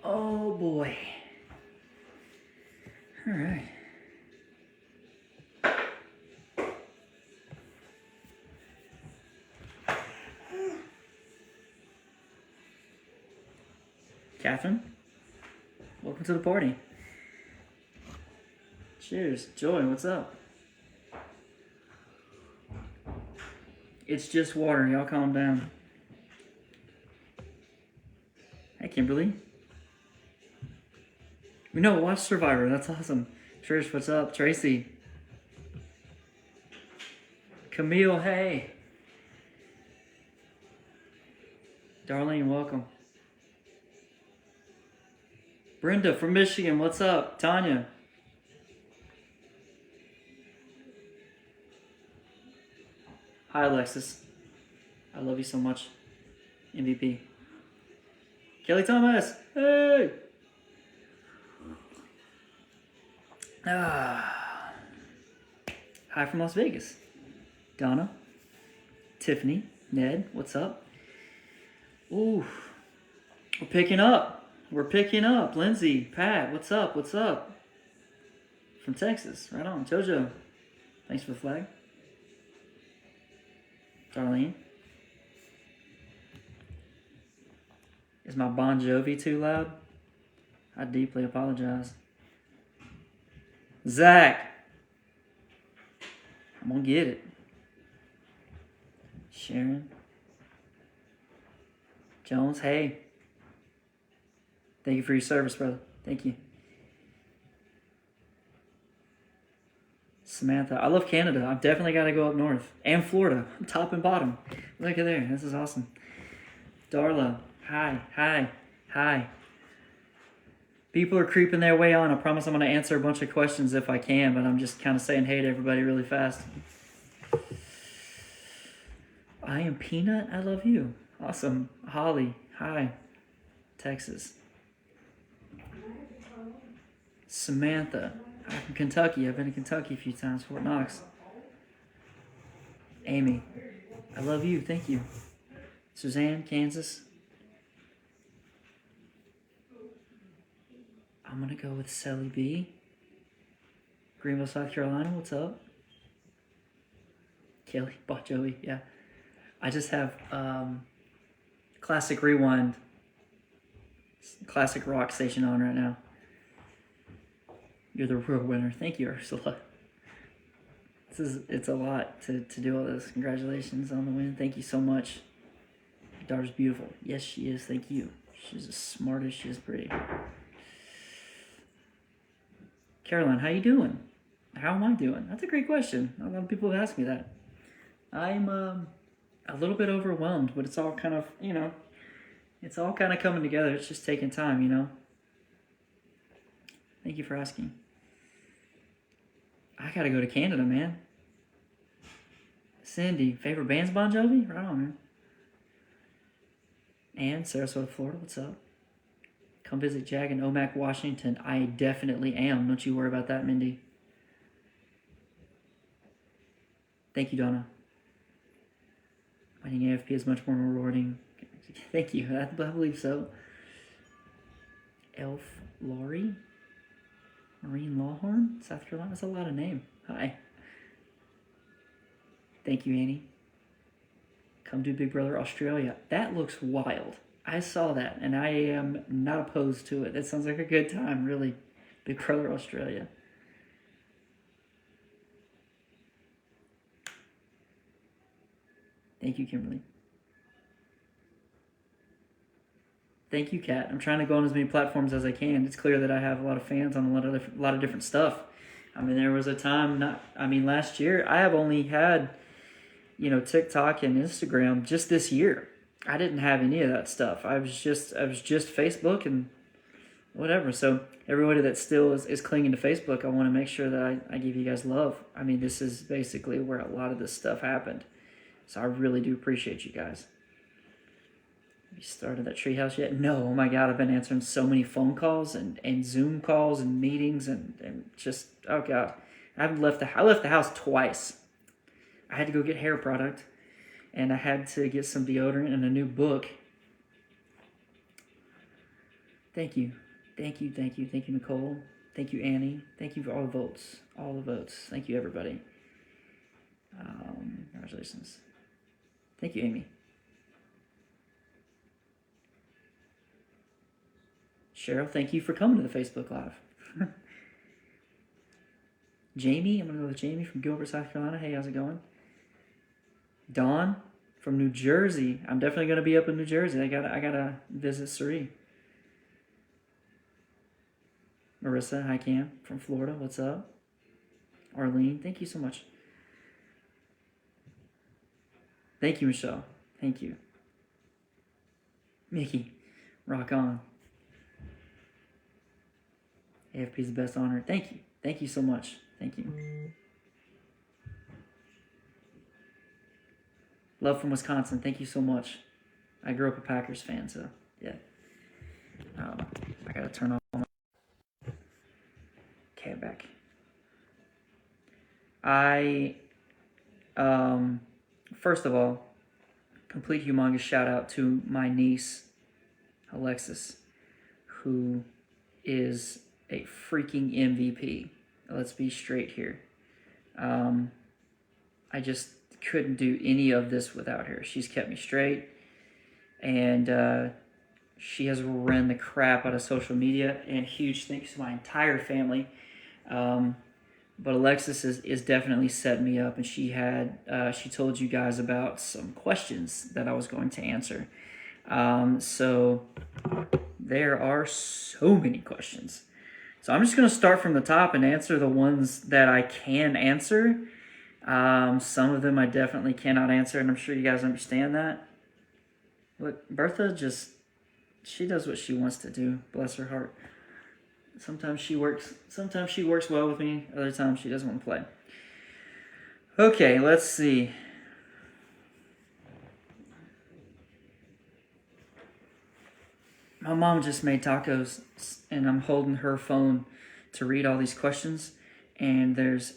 Oh boy. All right. Catherine, welcome to the party. Cheers. Joy, what's up? It's just water. Y'all calm down. Hey, Kimberly. We know, watch Survivor. That's awesome. Trish, what's up? Tracy. Camille, hey. Darlene, welcome. Brenda from Michigan, what's up? Tanya. Hi, Alexis. I love you so much. MVP. Kelly Thomas, hey! Hi from Las Vegas. Donna. Tiffany. Ned, what's up? Ooh. We're picking up. Lindsay, Pat, what's up? From Texas, right on. Jojo, thanks for the flag. Darlene. Is my Bon Jovi too loud? I deeply apologize. Zach. I'm gonna get it. Sharon. Jones, hey. Thank you for your service, brother. Thank you. Samantha, I love Canada. I've definitely got to go up north. And Florida, top and bottom. Look at there. This is awesome. Darla, hi. People are creeping their way on. I promise I'm going to answer a bunch of questions if I can, but I'm just kind of saying hey to everybody really fast. I am Peanut. I love you. Awesome. Holly, hi. Texas. Samantha. I'm from Kentucky. I've been to Kentucky a few times, Fort Knox. Amy, I love you. Thank you. Suzanne, Kansas. I'm going to go with Sally B. Greenville, South Carolina. What's up? Kelly, Joey. Yeah. I just have Classic Rewind, classic rock station on right now. You're the real winner. Thank you, Ursula. It's a lot to do all this. Congratulations on the win. Thank you so much. Your daughter's beautiful. Yes, she is. Thank you. She's as smart as she is pretty. Caroline, how you doing? How am I doing? That's a great question. A lot of people have asked me that. I'm a little bit overwhelmed, but it's all kind of, it's all kind of coming together. It's just taking time, Thank you for asking. I gotta go to Canada, man. Cindy, favorite band's Bon Jovi? Right on, man. And Sarasota, Florida, what's up? Come visit Jag in Omak, Washington. I definitely am. Don't you worry about that, Mindy. Thank you, Donna. Winning AFP is much more rewarding. Thank you. I believe so. Elf Laurie. Marine Lawhorn, South Carolina. That's a lot of name. Hi. Thank you, Annie. Come to Big Brother Australia. That looks wild. I saw that, and I am not opposed to it. That sounds like a good time, really. Big Brother Australia. Thank you, Kimberly. Thank you, Kat. I'm trying to go on as many platforms as I can. It's clear that I have a lot of fans on a lot of different stuff. I mean, there was a time last year I have only had, TikTok and Instagram just this year. I didn't have any of that stuff. I was just Facebook and whatever. So everybody that still is clinging to Facebook, I want to make sure that I give you guys love. I mean, this is basically where a lot of this stuff happened. So I really do appreciate you guys. You started that treehouse yet? No. Oh my God, I've been answering so many phone calls and Zoom calls and meetings and just, oh God. I left the house twice. I had to go get hair product and I had to get some deodorant and a new book. Thank you. Thank you, thank you. Thank you, Nicole. Thank you, Annie. Thank you for all the votes. All the votes. Thank you, everybody. Congratulations. Thank you, Amy. Cheryl, thank you for coming to the Facebook Live. Jamie, I'm going to go with Jamie from Gilbert, South Carolina. Hey, how's it going? Dawn from New Jersey. I'm definitely going to be up in New Jersey. I gotta visit Suri. Marissa, hi Cam, from Florida. What's up? Arlene, thank you so much. Thank you, Michelle. Thank you. Mickey, rock on. AFP is the best honor. Thank you. Thank you so much. Thank you. Love from Wisconsin. Thank you so much. I grew up a Packers fan, so yeah. I gotta turn off my... Okay, I'm back. First of all, complete humongous shout out to my niece, Alexis, who is a freaking MVP. Let's be straight here. I just couldn't do any of this without her. She's kept me straight, and she has run the crap out of social media, and huge thanks to my entire family. But Alexis is definitely set me up, and she told you guys about some questions that I was going to answer. So there are so many questions. So I'm just going to start from the top and answer the ones that I can answer. Some of them I definitely cannot answer, and I'm sure you guys understand that. Look, Bertha she does what she wants to do. Bless her heart. Sometimes she works well with me. Other times she doesn't want to play. Okay, let's see. My mom just made tacos, and I'm holding her phone to read all these questions, and there's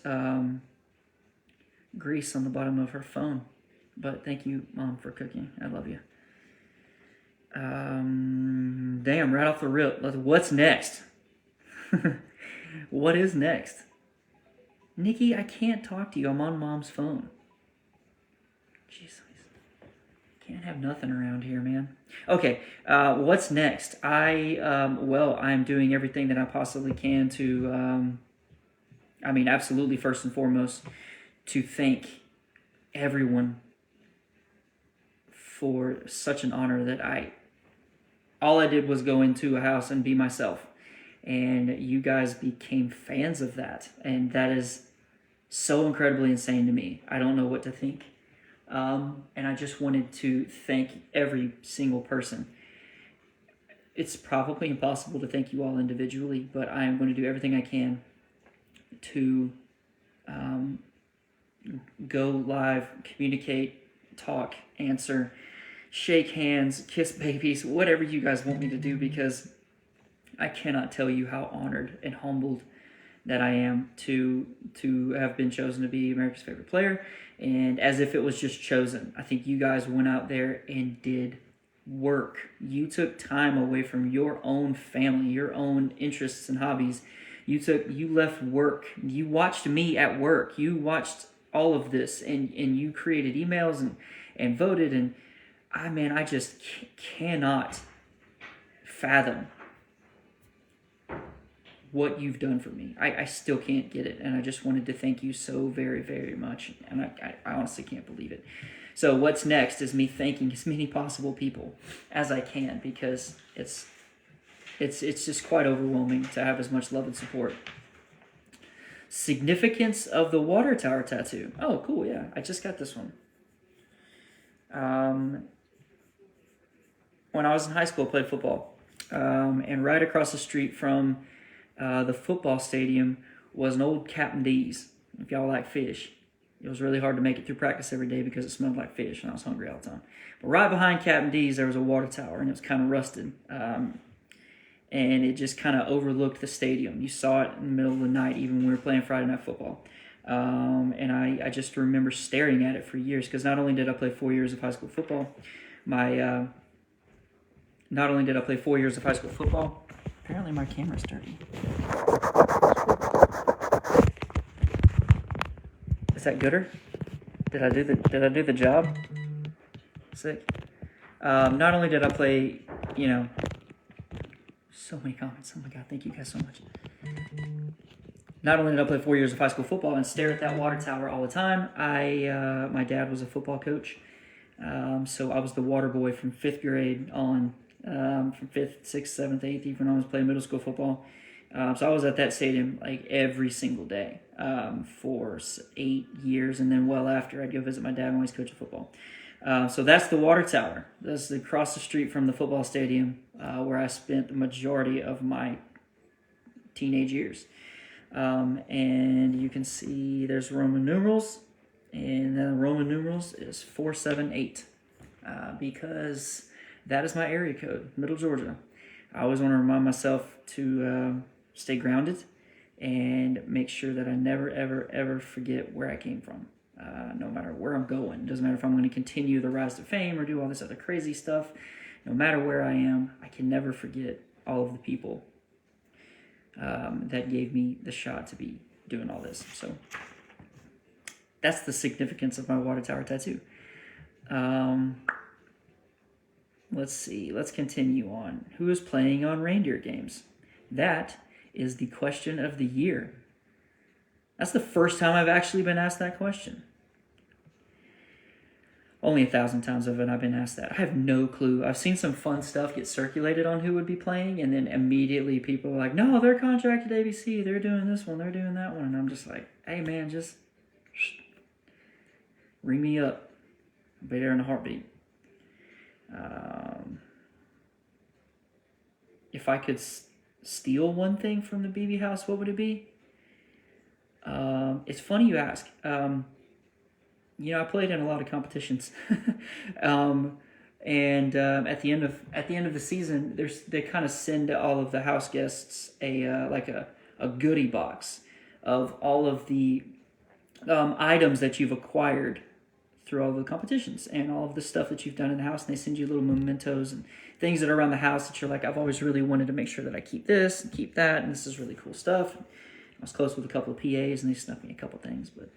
grease on the bottom of her phone. But thank you, Mom, for cooking. I love you. Damn, right off the rip. What's next? What is next? Nikki, I can't talk to you. I'm on Mom's phone. Jeez, can't have nothing around here, man. Okay, what's next? I'm doing everything that I possibly can to, absolutely first and foremost, to thank everyone for such an honor that all I did was go into a house and be myself. And you guys became fans of that. And that is so incredibly insane to me. I don't know what to think. And I just wanted to thank every single person. It's probably impossible to thank you all individually, but I am going to do everything I can to go live, communicate, talk, answer, shake hands, kiss babies, whatever you guys want me to do, because I cannot tell you how honored and humbled that I am to have been chosen to be America's favorite player, and as if it was just chosen. I think you guys went out there and did work. You took time away from your own family, your own interests and hobbies. You left work. You watched me at work. You watched all of this, and you created emails and voted, and I just cannot fathom what you've done for me. I still can't get it, and I just wanted to thank you so very, very much, and I honestly can't believe it. So what's next is me thanking as many possible people as I can, because it's just quite overwhelming to have as much love and support. Significance of the water tower tattoo. Oh, cool, yeah. I just got this one. When I was in high school, I played football, and right across the street from the football stadium was an old Captain D's, if y'all like fish. It was really hard to make it through practice every day because it smelled like fish, and I was hungry all the time. But right behind Captain D's, there was a water tower, and it was kind of rusted. And it just kind of overlooked the stadium. You saw it in the middle of the night, even when we were playing Friday Night Football. And I just remember staring at it for years, because not only did I play 4 years of high school football, Apparently my camera's dirty. Is that gooder? Did I do the job? Sick. Not only did I play, so many comments. Oh my God, thank you guys so much. Not only did I play 4 years of high school football and stare at that water tower all the time, my dad was a football coach. So I was the water boy from 5th grade on, from 5th, 6th, 7th, 8th, even when I was playing middle school football. So I was at that stadium like every single day for 8 years, and then well after I'd go visit my dad when he was coaching football. So that's the water tower. That's across the street from the football stadium where I spent the majority of my teenage years. And you can see there's Roman numerals, and then Roman numerals is 478 because that is my area code, Middle Georgia. I always want to remind myself to stay grounded and make sure that I never, ever, ever forget where I came from. No matter where I'm going. It doesn't matter if I'm going to continue the rise to fame or do all this other crazy stuff. No matter where I am, I can never forget all of the people that gave me the shot to be doing all this. So that's the significance of my water tower tattoo. Let's see. Let's continue on. Who is playing on Reindeer games? That is the question of the year. That's the first time I've actually been asked that question. Only 1,000 times have I been asked that. I have no clue. I've seen some fun stuff get circulated on who would be playing, and then immediately people are like, no, they're contracted ABC. They're doing this one. They're doing that one. And I'm just like, hey, man, just ring me up. I'll be there in a heartbeat. If I could steal one thing from the BB house, what would it be? It's funny you ask. I played in a lot of competitions, and at the end of the season, they kind of send all of the house guests a goodie box of all of the items that you've acquired through all the competitions and all of the stuff that you've done in the house. And they send you little mementos and things that are around the house that you're like, I've always really wanted to make sure that I keep this and keep that, and this is really cool stuff. I was close with a couple of PAs, and they snuck me a couple things, but.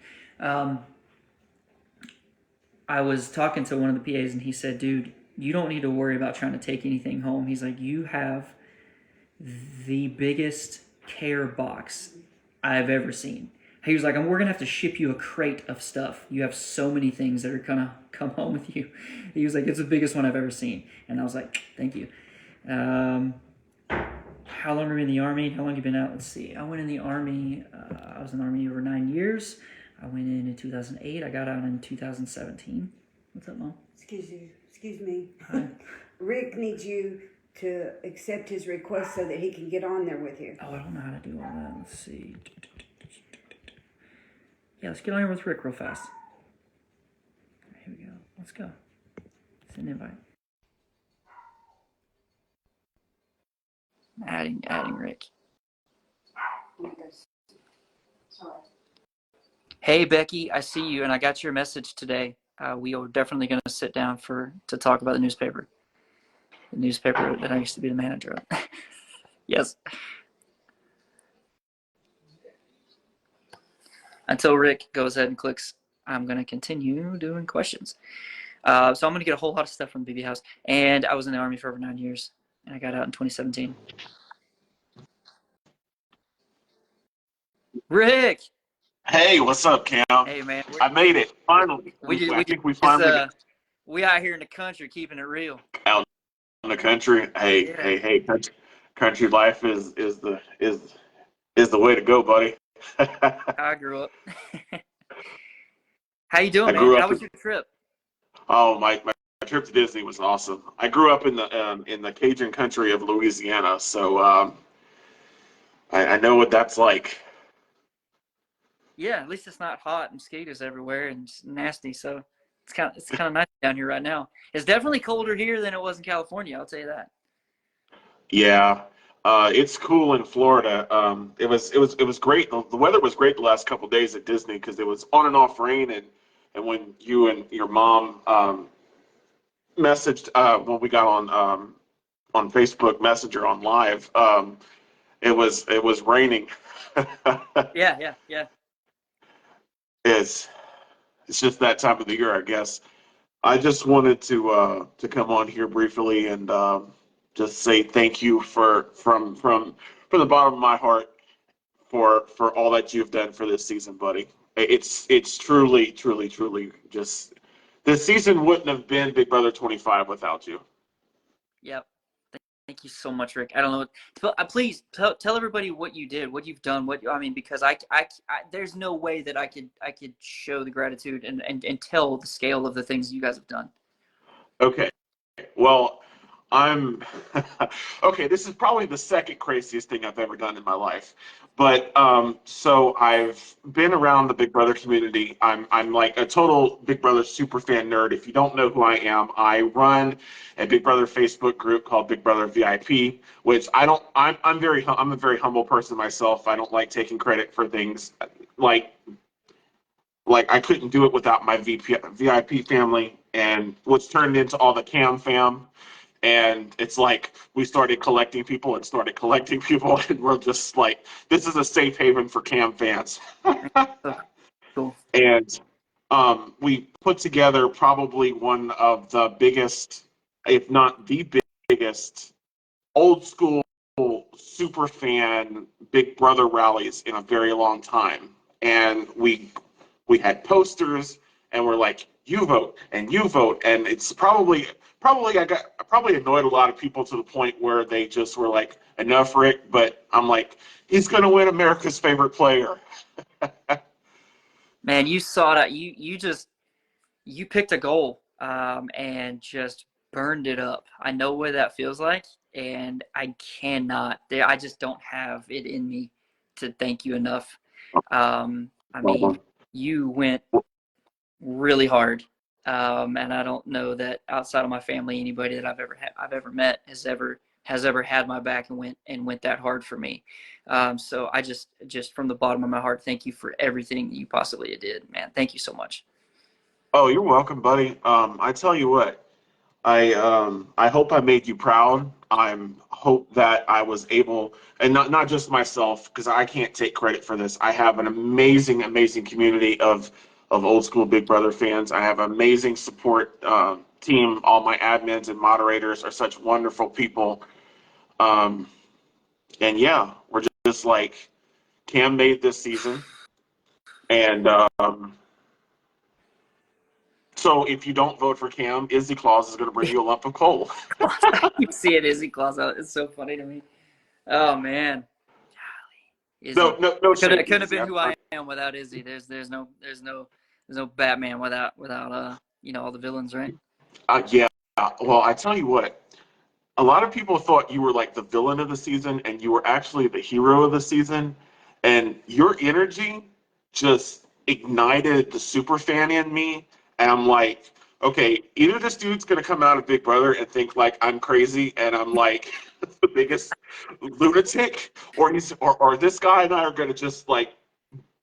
I was talking to one of the PAs, and he said, dude, you don't need to worry about trying to take anything home. He's like, you have the biggest care box I've ever seen. He was like, we're going to have to ship you a crate of stuff. You have so many things that are going to come home with you. He was like, it's the biggest one I've ever seen. And I was like, thank you. How long were you in the Army? How long have you been out? Let's see. I went in the Army. I was in the Army over 9 years. I went in 2008. I got out in 2017. What's up, Mom? Excuse me. Hi. Rick needs you to accept his request so that he can get on there with you. Oh, I don't know how to do all that. Let's see. Yeah, let's get on here with Rick real fast. Here we go. Let's go. Send an invite. Adding Rick. Sorry. Hey, Becky, I see you, and I got your message today. We are definitely going to sit down to talk about the newspaper that I used to be the manager of. Yes. Until Rick goes ahead and clicks, I'm going to continue doing questions. So I'm going to get a whole lot of stuff from the BB house, and I was in the Army for over 9 years, and I got out in 2017. Rick! Hey, what's up, Cam? Hey, man. I made it, finally. I think we finally got we out here in the country keeping it real. out in the country. Hey, Yeah. hey, country life is the way to go, buddy. I grew up. How you doing, I man? grew How up was your trip? Oh, my trip to Disney was awesome. I grew up in the Cajun country of Louisiana, so I know what that's like. Yeah, at least it's not hot and mosquitoes everywhere and it's nasty. So it's kind of nice down here right now. It's definitely colder here than it was in California. I'll tell you that. Yeah, it's cool in Florida. It was great. The weather was great the last couple of days at Disney because it was on and off rain, and when you and your mom messaged when we got on on Facebook Messenger on live. It was raining. Yeah. it's it's just that time of the year, I guess. I just wanted to come on here briefly and just say thank you from the bottom of my heart for all that you've done for this season, buddy. It's truly just this season wouldn't have been Big Brother 25 without you. Yep. Thank you so much, Rick. I don't know. Please tell everybody what you did, what you've done, because there's no way that I could show the gratitude and tell the scale of the things you guys have done. Okay. Well, I'm okay. This is probably the second craziest thing I've ever done in my life. But so I've been around the Big Brother community. I'm like a total Big Brother super fan nerd. If you don't know who I am, I run a Big Brother Facebook group called Big Brother VIP, which I don't. I'm a very humble person myself. I don't like taking credit for things like I couldn't do it without my VIP family, and what's turned into all the Cam fam. And it's like we started collecting people and started collecting people, and we're just like, this is a safe haven for Cam fans. So cool. And we put together probably one of the biggest, if not the biggest, old school super fan Big Brother rallies in a very long time. And we had posters, and we're like, you vote and you vote, and it's probably I probably annoyed a lot of people to the point where they just were like, enough, Rick. But I'm like, he's gonna win America's favorite player. Man, you saw that. You picked a goal and just burned it up. I know what that feels like, and I just don't have it in me to thank you enough. I mean, you went really hard, and I don't know that outside of my family, anybody that I've ever met has ever had my back and went that hard for me. So I just from the bottom of my heart, thank you for everything that you possibly did, man. Thank you so much. Oh, you're welcome, buddy. I tell you what, I hope I made you proud. I hope that I was able, and not just myself, because I can't take credit for this. I have an amazing community of old school Big Brother fans. I have an amazing support team. All my admins and moderators are such wonderful people. Um, and yeah, we're just like Cam made this season, and so if you don't vote for Cam, Izzy Claus is going to bring you a lump of coal. I keep seeing Izzy Claus out. It's so funny to me. Oh man, Izzy. No It shade, couldn't have Izzy. been who I am without Izzy. There's no Batman without all the villains, right? Yeah. Well, I tell you what, a lot of people thought you were like the villain of the season, and you were actually the hero of the season. And your energy just ignited the super fan in me. And I'm like, okay, either this dude's gonna come out of Big Brother and think like I'm crazy and I'm like the biggest lunatic, or this guy and I are gonna just like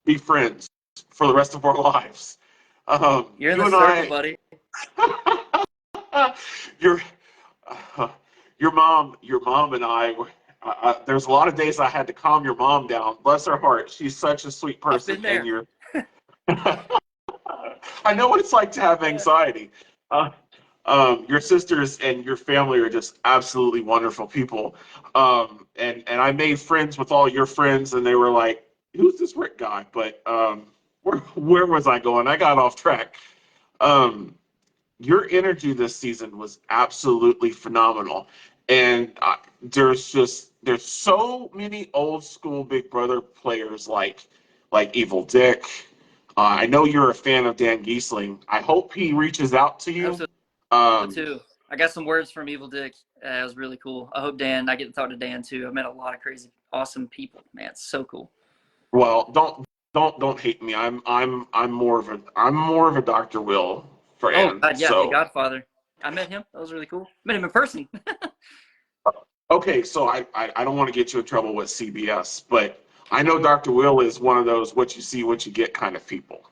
be friends for the rest of our lives. You're in You the and circle, I, buddy. your your mom and I were. There's a lot of days I had to calm your mom down. Bless her heart. She's such a sweet I've person, been and there. you're. I know what it's like to have anxiety. Uh, your sisters and your family are just absolutely wonderful people. And I made friends with all your friends, and they were like, "Who's this Rick guy?" But where was I going? I got off track. Um, your energy this season was absolutely phenomenal, and there's so many old school Big Brother players like Evil Dick. I know you're a fan of Dan Giesling. I hope he reaches out to I hope you. so Um, too. I got some words from Evil Dick. It was really cool. I hope I get to talk to Dan too. I met a lot of crazy, awesome people. Man, it's so cool. well, don't hate me. I'm more of a Dr. Will Oh fan. God, yeah, The So Godfather. I met him. That was really cool. Met him in person. okay, so I don't want to get you in trouble with CBS, but I know Dr. Will is one of those what you see, what you get kind of people.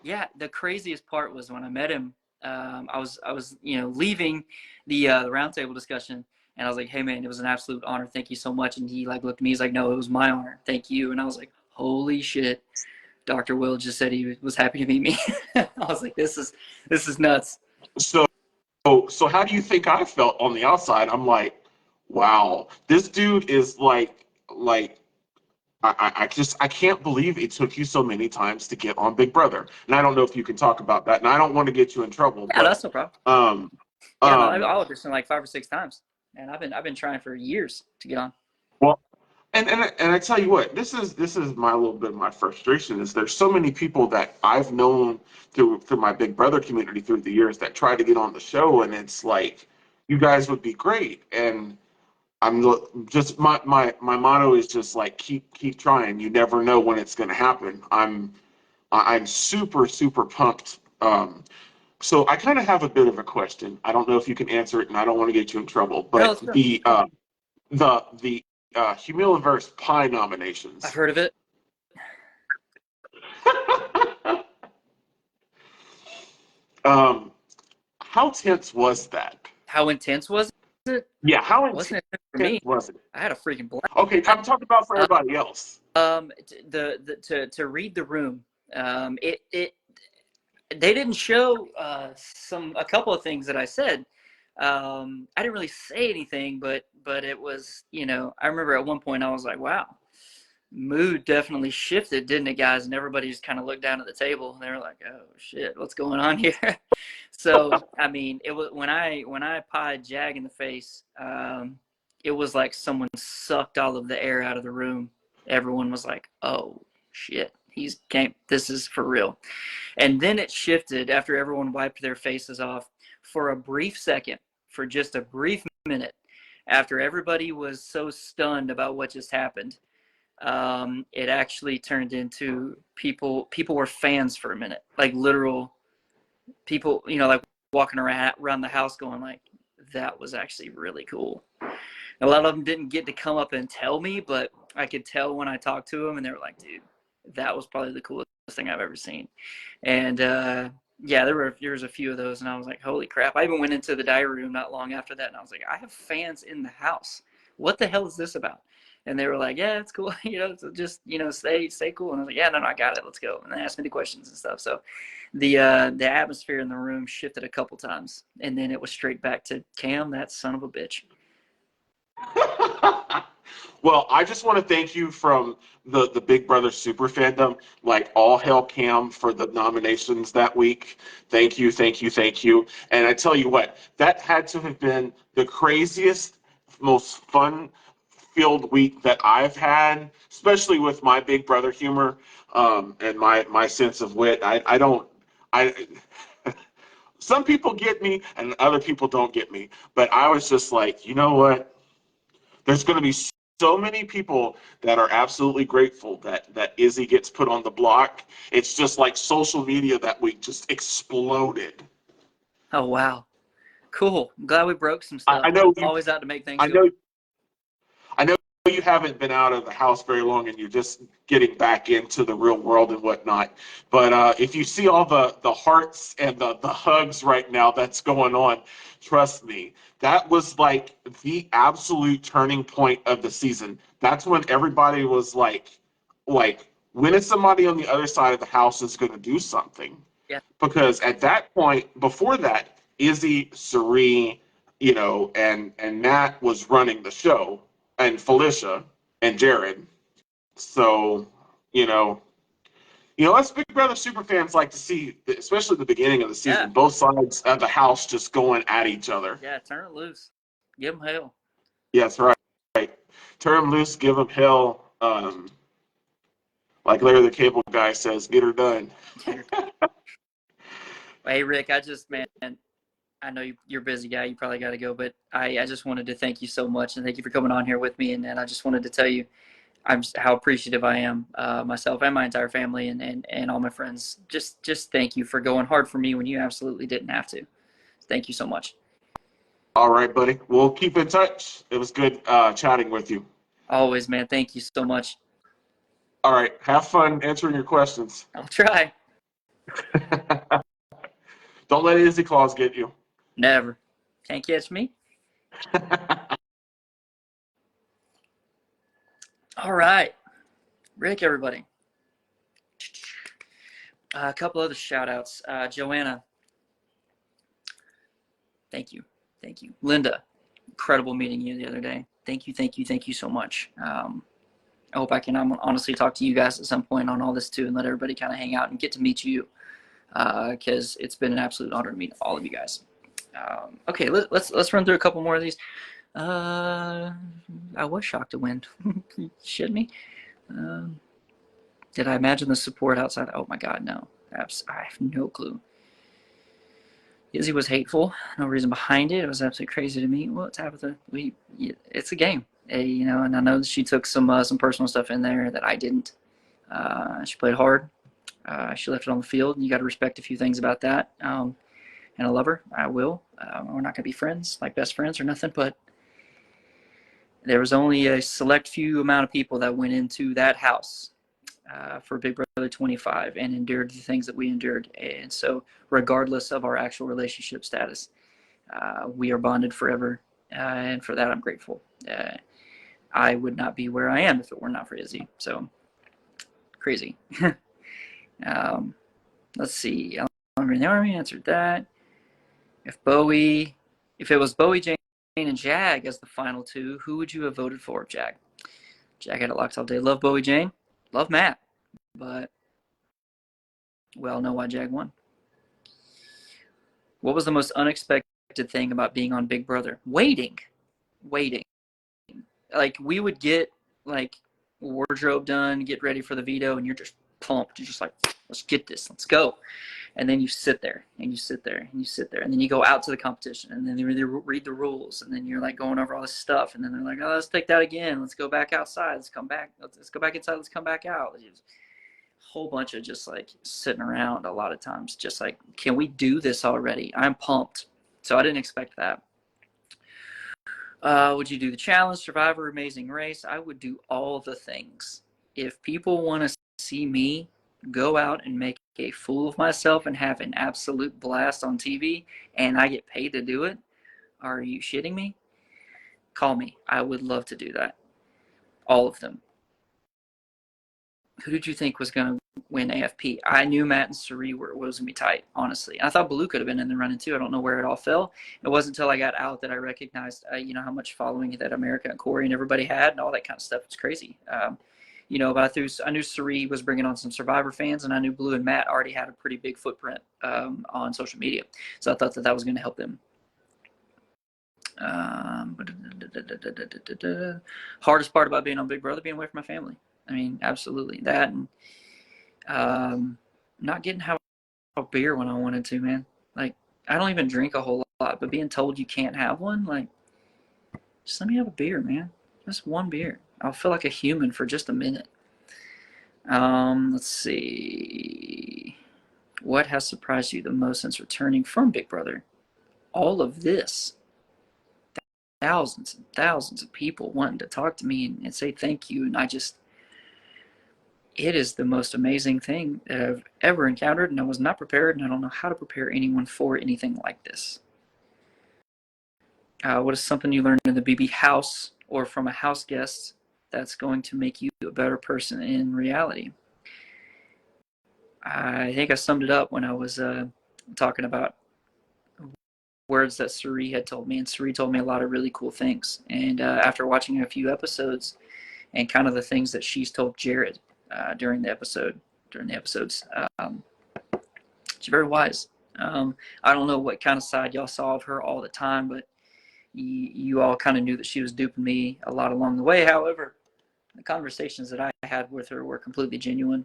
Yeah, the craziest part was when I met him. I was leaving the roundtable discussion, And I was like, hey man, it was an absolute honor. Thank you so much. And he like looked at me. He's like, no, it was my honor. Thank you. And I was like, holy shit. Dr. Will just said he was happy to meet me. I was like, this is nuts. So, so how do you think I felt on the outside? I'm like, wow, this dude is like I can't believe it took you so many times to get on Big Brother. And I don't know if you can talk about that. And I don't want to get you in trouble, Yeah, but that's no problem. um Yeah, no, I um auditioned like 5 or 6 times, and I've been trying for years to get on. well and I tell you what, this is my little bit of my frustration is there's so many people that I've known through my Big Brother community through the years that try to get on the show, and it's like you guys would be great. And just my motto is just like keep trying. You never know when it's going to happen. I'm super pumped. So I kind of have a bit of a question. I don't know if you can answer it, and I don't want to get you in trouble. No, But let's go. the Humiliverse Pie I've nominations. heard of it. um, how tense was that? How intense was it? Yeah, how Wasn't it for intense me? was it? I had a freaking blast. Okay, I'm talking about for everybody else. To read the room, it they didn't show a couple of things that I said. I didn't really say anything, but it was, I remember at one point I was like, wow, mood definitely shifted, didn't it, guys? And everybody just kind of looked down at the table and they were like, oh shit, what's going on here? So I mean, it was when I pied Jag in the face, it was like someone sucked all of the air out of the room. Everyone was like, oh shit, this is for real. And then it shifted after everyone wiped their faces off for a brief second, for just a brief minute, after everybody was so stunned about what just happened. It actually turned into people were fans for a minute, like literal people, like walking around the house going like, that was actually really cool. A lot of them didn't get to come up and tell me, but I could tell when I talked to them, and they were like, dude, that was probably the coolest thing I've ever seen. And yeah, there was a few of those, and I was like, holy crap. I even went into the diary room not long after that, and I was like, I have fans in the house. What the hell is this about? And they were like, yeah, it's cool. So just, stay cool. And I was like, yeah, no, I got it. Let's go. And they asked me the questions and stuff. So the atmosphere in the room shifted a couple times, and then it was straight back to Cam, that son of a bitch. Well, I just want to thank you from the Big Brother super fandom, like all hail Cam for the nominations that week. Thank you, thank you, thank you. And I tell you what, that had to have been the craziest, most fun-filled week that I've had, especially with my Big Brother humor and my sense of wit. I don't I. Some people get me and other people don't get me, but I was just like, you know what? There's going to be so many people that are absolutely grateful that Izzy gets put on the block. It's just like social media that week just exploded. Oh, wow. Cool. I'm glad we broke some I, stuff. I know you. Always out to make things I good. know. I know you haven't been out of the house very long, and you're just getting back into the real world and whatnot. But if you see all the hearts and the hugs right now that's going on, trust me, that was like the absolute turning point of the season. That's when everybody was like, when is somebody on the other side of the house is going to do something? Yeah. Because at that point, before that, Izzy, Sari, and Matt was running the show, and Felicia and Jared. So, you know, us Big Brother super fans like to see, especially the beginning of the Yeah. season, both sides of the house just going at each other. Yeah. Turn it loose. Give them hell. Yes, right. Turn them loose, give them hell. Like Larry the Cable Guy says, get her done. Hey, Rick, man, I know you're a busy guy. You probably got to go, but I just wanted to thank you so much, and thank you for coming on here with me. And I just wanted to tell you how appreciative I am, myself and my entire family and all my friends. Just thank you for going hard for me when you absolutely didn't have to. Thank you so much. All right, buddy. We'll keep in touch. It was good chatting with you. Always, man. Thank you so much. All right. Have fun answering your questions. I'll try. Don't let Izzy Claus get you. Never. Can't catch me. All right. Rick, everybody. A couple other shout outs. Joanna, thank you. Thank you. Linda, incredible meeting you the other day. Thank you, thank you, thank you so much. I hope I can honestly talk to you guys at some point on all this too, and let everybody kind of hang out and get to meet you, because it's been an absolute honor to meet all of you guys. Okay, let's run through a couple more of these. I was shocked to win. Shit me. Did I imagine the support outside? Oh my God, no. I have no clue. Izzy was hateful. No reason behind it. It was absolutely crazy to me. Well, Tabitha, it's a game, and I know that she took some personal stuff in there that I didn't. She played hard. She left it on the field, and you got to respect a few things about that. And I love her. I will. We're not gonna be friends, like best friends or nothing, but there was only a select few amount of people that went into that house for Big Brother 25 and endured the things that we endured. And so regardless of our actual relationship status, we are bonded forever. And for that, I'm grateful. I would not be where I am if it were not for Izzy. So crazy. Let's see. Longer in the Army answered that. If it was Bowie, Jane, and Jag as the final two, who would you have voted for if Jag? Jag had it locked all day. Love Bowie, Jane. Love Matt. But we all know why Jag won. What was the most unexpected thing about being on Big Brother? Waiting. Like, we would get like wardrobe done, get ready for the veto, and you're just pumped. You're just like, let's get this, let's go. And then you sit there and you sit there and you sit there, and then you go out to the competition, and then they read the rules, and then you're like going over all this stuff, and then they're like, oh, let's take that again, let's go back outside, let's come back, let's go back inside, let's come back out. A whole bunch of just like sitting around a lot of times, just like, can we do this already? I'm pumped. So I didn't expect that. Would you do the challenge, Survivor, Amazing Race? I would do all the things. If people want to see me go out and make a fool of myself and have an absolute blast on TV, and I get paid to do it, are you shitting me? Call me. I would love to do that. All of them. Who did you think was going to win AFP? I knew Matt and Suri was going to be tight, honestly. I thought Baloo could have been in the running too. I don't know where it all fell. It wasn't until I got out that I recognized, how much following that America and Corey and everybody had, and all that kind of stuff. It's crazy. But I knew Suri was bringing on some Survivor fans, and I knew Blue and Matt already had a pretty big footprint on social media. So I thought that was going to help them. Hardest part about being on Big Brother, being away from my family. I mean, absolutely that, and not getting to have a beer when I wanted to, man. Like, I don't even drink a whole lot, but being told you can't have one, like, just let me have a beer, man. Just one beer. I'll feel like a human for just a minute. Let's see. What has surprised you the most since returning from Big Brother? All of this. Thousands and thousands of people wanting to talk to me and say thank you, and it is the most amazing thing that I've ever encountered, and I was not prepared, and I don't know how to prepare anyone for anything like this. What is something you learned in the BB house or from a house guest that's going to make you a better person in reality? I think I summed it up when I was talking about words that Suri had told me, and Suri told me a lot of really cool things. And after watching a few episodes and kind of the things that she's told Jared during the episodes, she's very wise. I don't know what kind of side y'all saw of her all the time, but you all kind of knew that she was duping me a lot along the way. However, the conversations that I had with her were completely genuine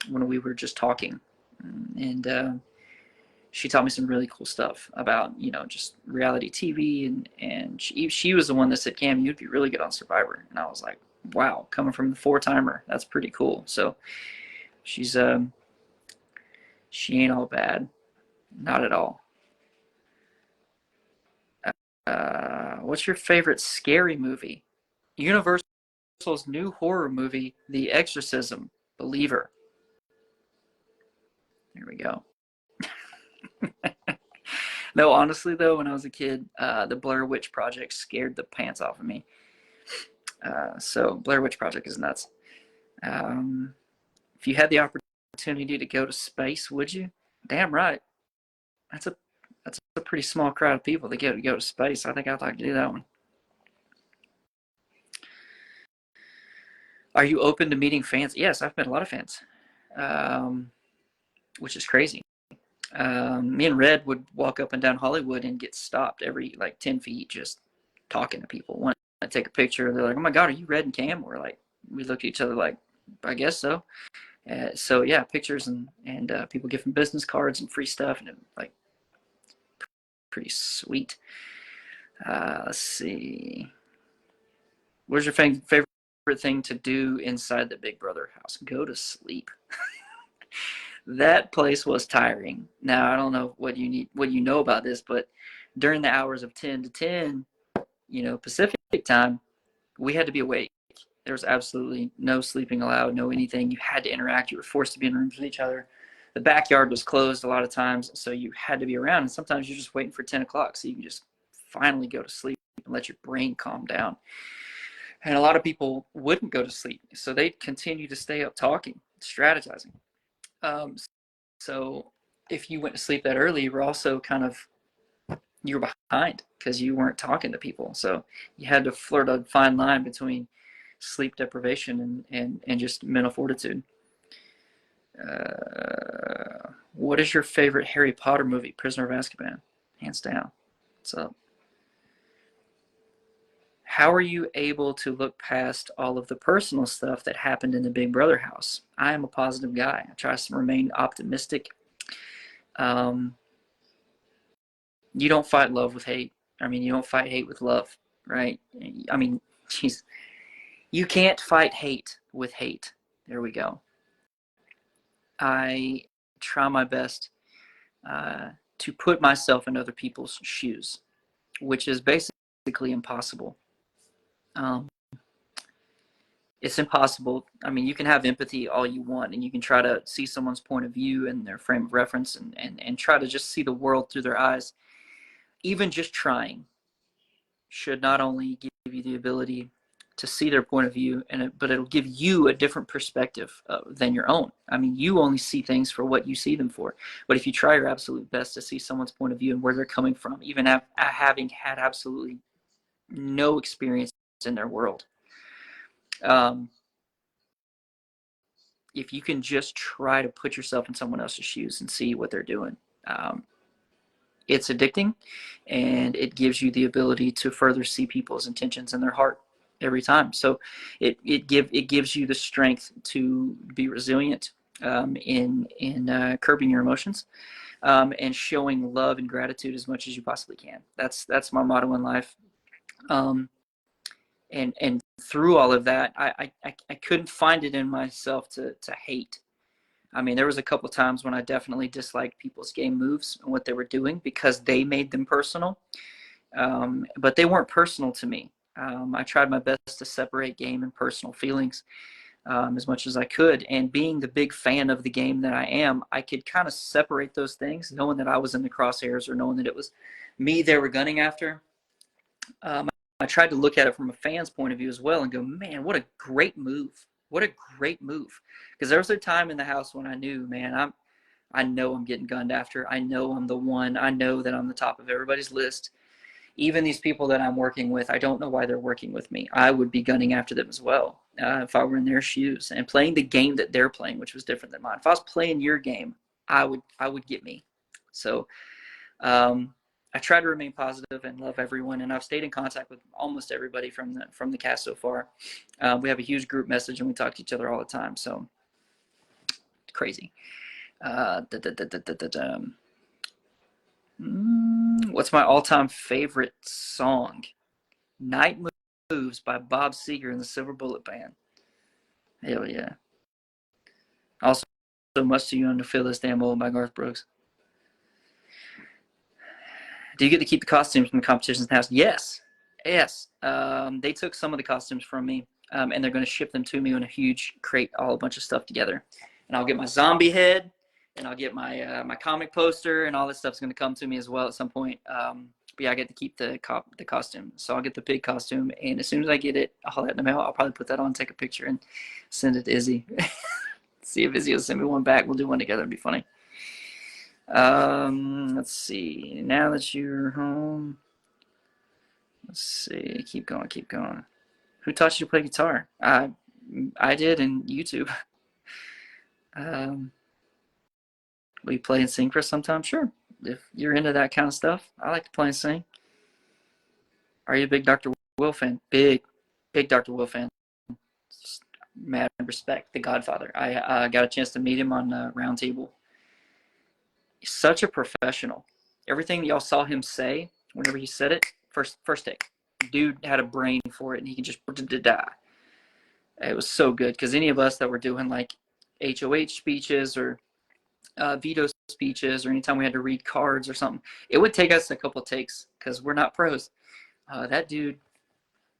when we were just talking. And she taught me some really cool stuff about, just reality TV. And she was the one that said, Cam, you'd be really good on Survivor. And I was like, wow, coming from the 4-timer, that's pretty cool. So she ain't all bad. Not at all. What's your favorite scary movie? Universal's new horror movie, The Exorcism, Believer. There we go. No, honestly, though, when I was a kid, the Blair Witch Project scared the pants off of me. So Blair Witch Project is nuts. If you had the opportunity to go to space, would you? Damn right. That's a pretty small crowd of people that get to go to space. I think I'd like to do that one. Are you open to meeting fans? Yes, I've met a lot of fans, which is crazy. Me and Red would walk up and down Hollywood and get stopped every like 10 feet just talking to people. Want to take a picture. They're like, oh my God, are you Red and Cam? We look at each other like, I guess so. So yeah, pictures and people giving business cards and free stuff, and it, like, pretty sweet. Let's see. What's your favorite thing to do inside the Big Brother house? Go to sleep. That place was tiring. Now I don't know what you know about this, but during the hours of 10 to 10, Pacific time, we had to be awake. There was absolutely no sleeping allowed, no anything. You had to interact. You were forced to be in rooms with each other. The backyard was closed a lot of times, so you had to be around. And sometimes you're just waiting for 10 o'clock so you can just finally go to sleep and let your brain calm down. And a lot of people wouldn't go to sleep, so they'd continue to stay up talking, strategizing. So if you went to sleep that early, you were also you were behind because you weren't talking to people. So you had to flirt a fine line between sleep deprivation and just mental fortitude. What is your favorite Harry Potter movie? Prisoner of Azkaban, hands down. So how are you able to look past all of the personal stuff that happened in the Big Brother house? I am a positive guy. I try to remain optimistic. You don't fight love with hate. I mean, you don't fight hate with love, right? I mean, geez, you can't fight hate with hate. There we go. I try my best to put myself in other people's shoes, which is basically impossible. It's impossible. I mean, you can have empathy all you want, and you can try to see someone's point of view and their frame of reference and try to just see the world through their eyes. Even just trying should not only give you the ability to see their point of view, but it'll give you a different perspective than your own. I mean, you only see things for what you see them for. But if you try your absolute best to see someone's point of view and where they're coming from, even having had absolutely no experience in their world, if you can just try to put yourself in someone else's shoes and see what they're doing, it's addicting, and it gives you the ability to further see people's intentions in their heart every time. So it gives you the strength to be resilient in curbing your emotions, and showing love and gratitude as much as you possibly can. That's my motto in life. And through all of that, I couldn't find it in myself to hate. I mean, there was a couple of times when I definitely disliked people's game moves and what they were doing because they made them personal. But they weren't personal to me. I tried my best to separate game and personal feelings as much as I could. And being the big fan of the game that I am, I could kind of separate those things, knowing that I was in the crosshairs or knowing that it was me they were gunning after. I tried to look at it from a fan's point of view as well and go, man, what a great move. What a great move. Because there was a time in the house when I knew, man, I know I'm getting gunned after. I know I'm the one. I know that I'm the top of everybody's list. Even these people that I'm working with, I don't know why they're working with me. I would be gunning after them as well if I were in their shoes and playing the game that they're playing, which was different than mine. If I was playing your game, I would get me. So I try to remain positive and love everyone, and I've stayed in contact with almost everybody from the cast so far. We have a huge group message, and we talk to each other all the time. So crazy. What's my all-time favorite song? Night Moves by Bob Seger and the Silver Bullet Band. Hell yeah. Also, Much Too Young to Feel This Damn Old by Garth Brooks. Do you get to keep the costumes from the competitions in the house? Yes. They took some of the costumes from me, and they're going to ship them to me in a huge crate, all a bunch of stuff together. And I'll get my zombie head, and I'll get my my comic poster, and all this stuff's going to come to me as well at some point. But yeah, I get to keep the costume. So I'll get the pig costume, and as soon as I get it, I'll haul that in the mail. I'll probably put that on, take a picture, and send it to Izzy. See if Izzy will send me one back. We'll do one together. It'd be funny. Let's see. Now that you're home, let's see. Keep going. Keep going. Who taught you to play guitar? I did, and YouTube. Will you play and sing for us sometime? Sure. If you're into that kind of stuff, I like to play and sing. Are you a big Dr. Will fan? Big Dr. Will fan. Mad respect. The Godfather. I got a chance to meet him on Round Table. He's such a professional. Everything y'all saw him say, whenever he said it, first take. Dude had a brain for it, and he could just die. It was so good, because any of us that were doing like HOH speeches or veto speeches, or anytime we had to read cards or something, it would take us a couple takes because we're not pros. That dude,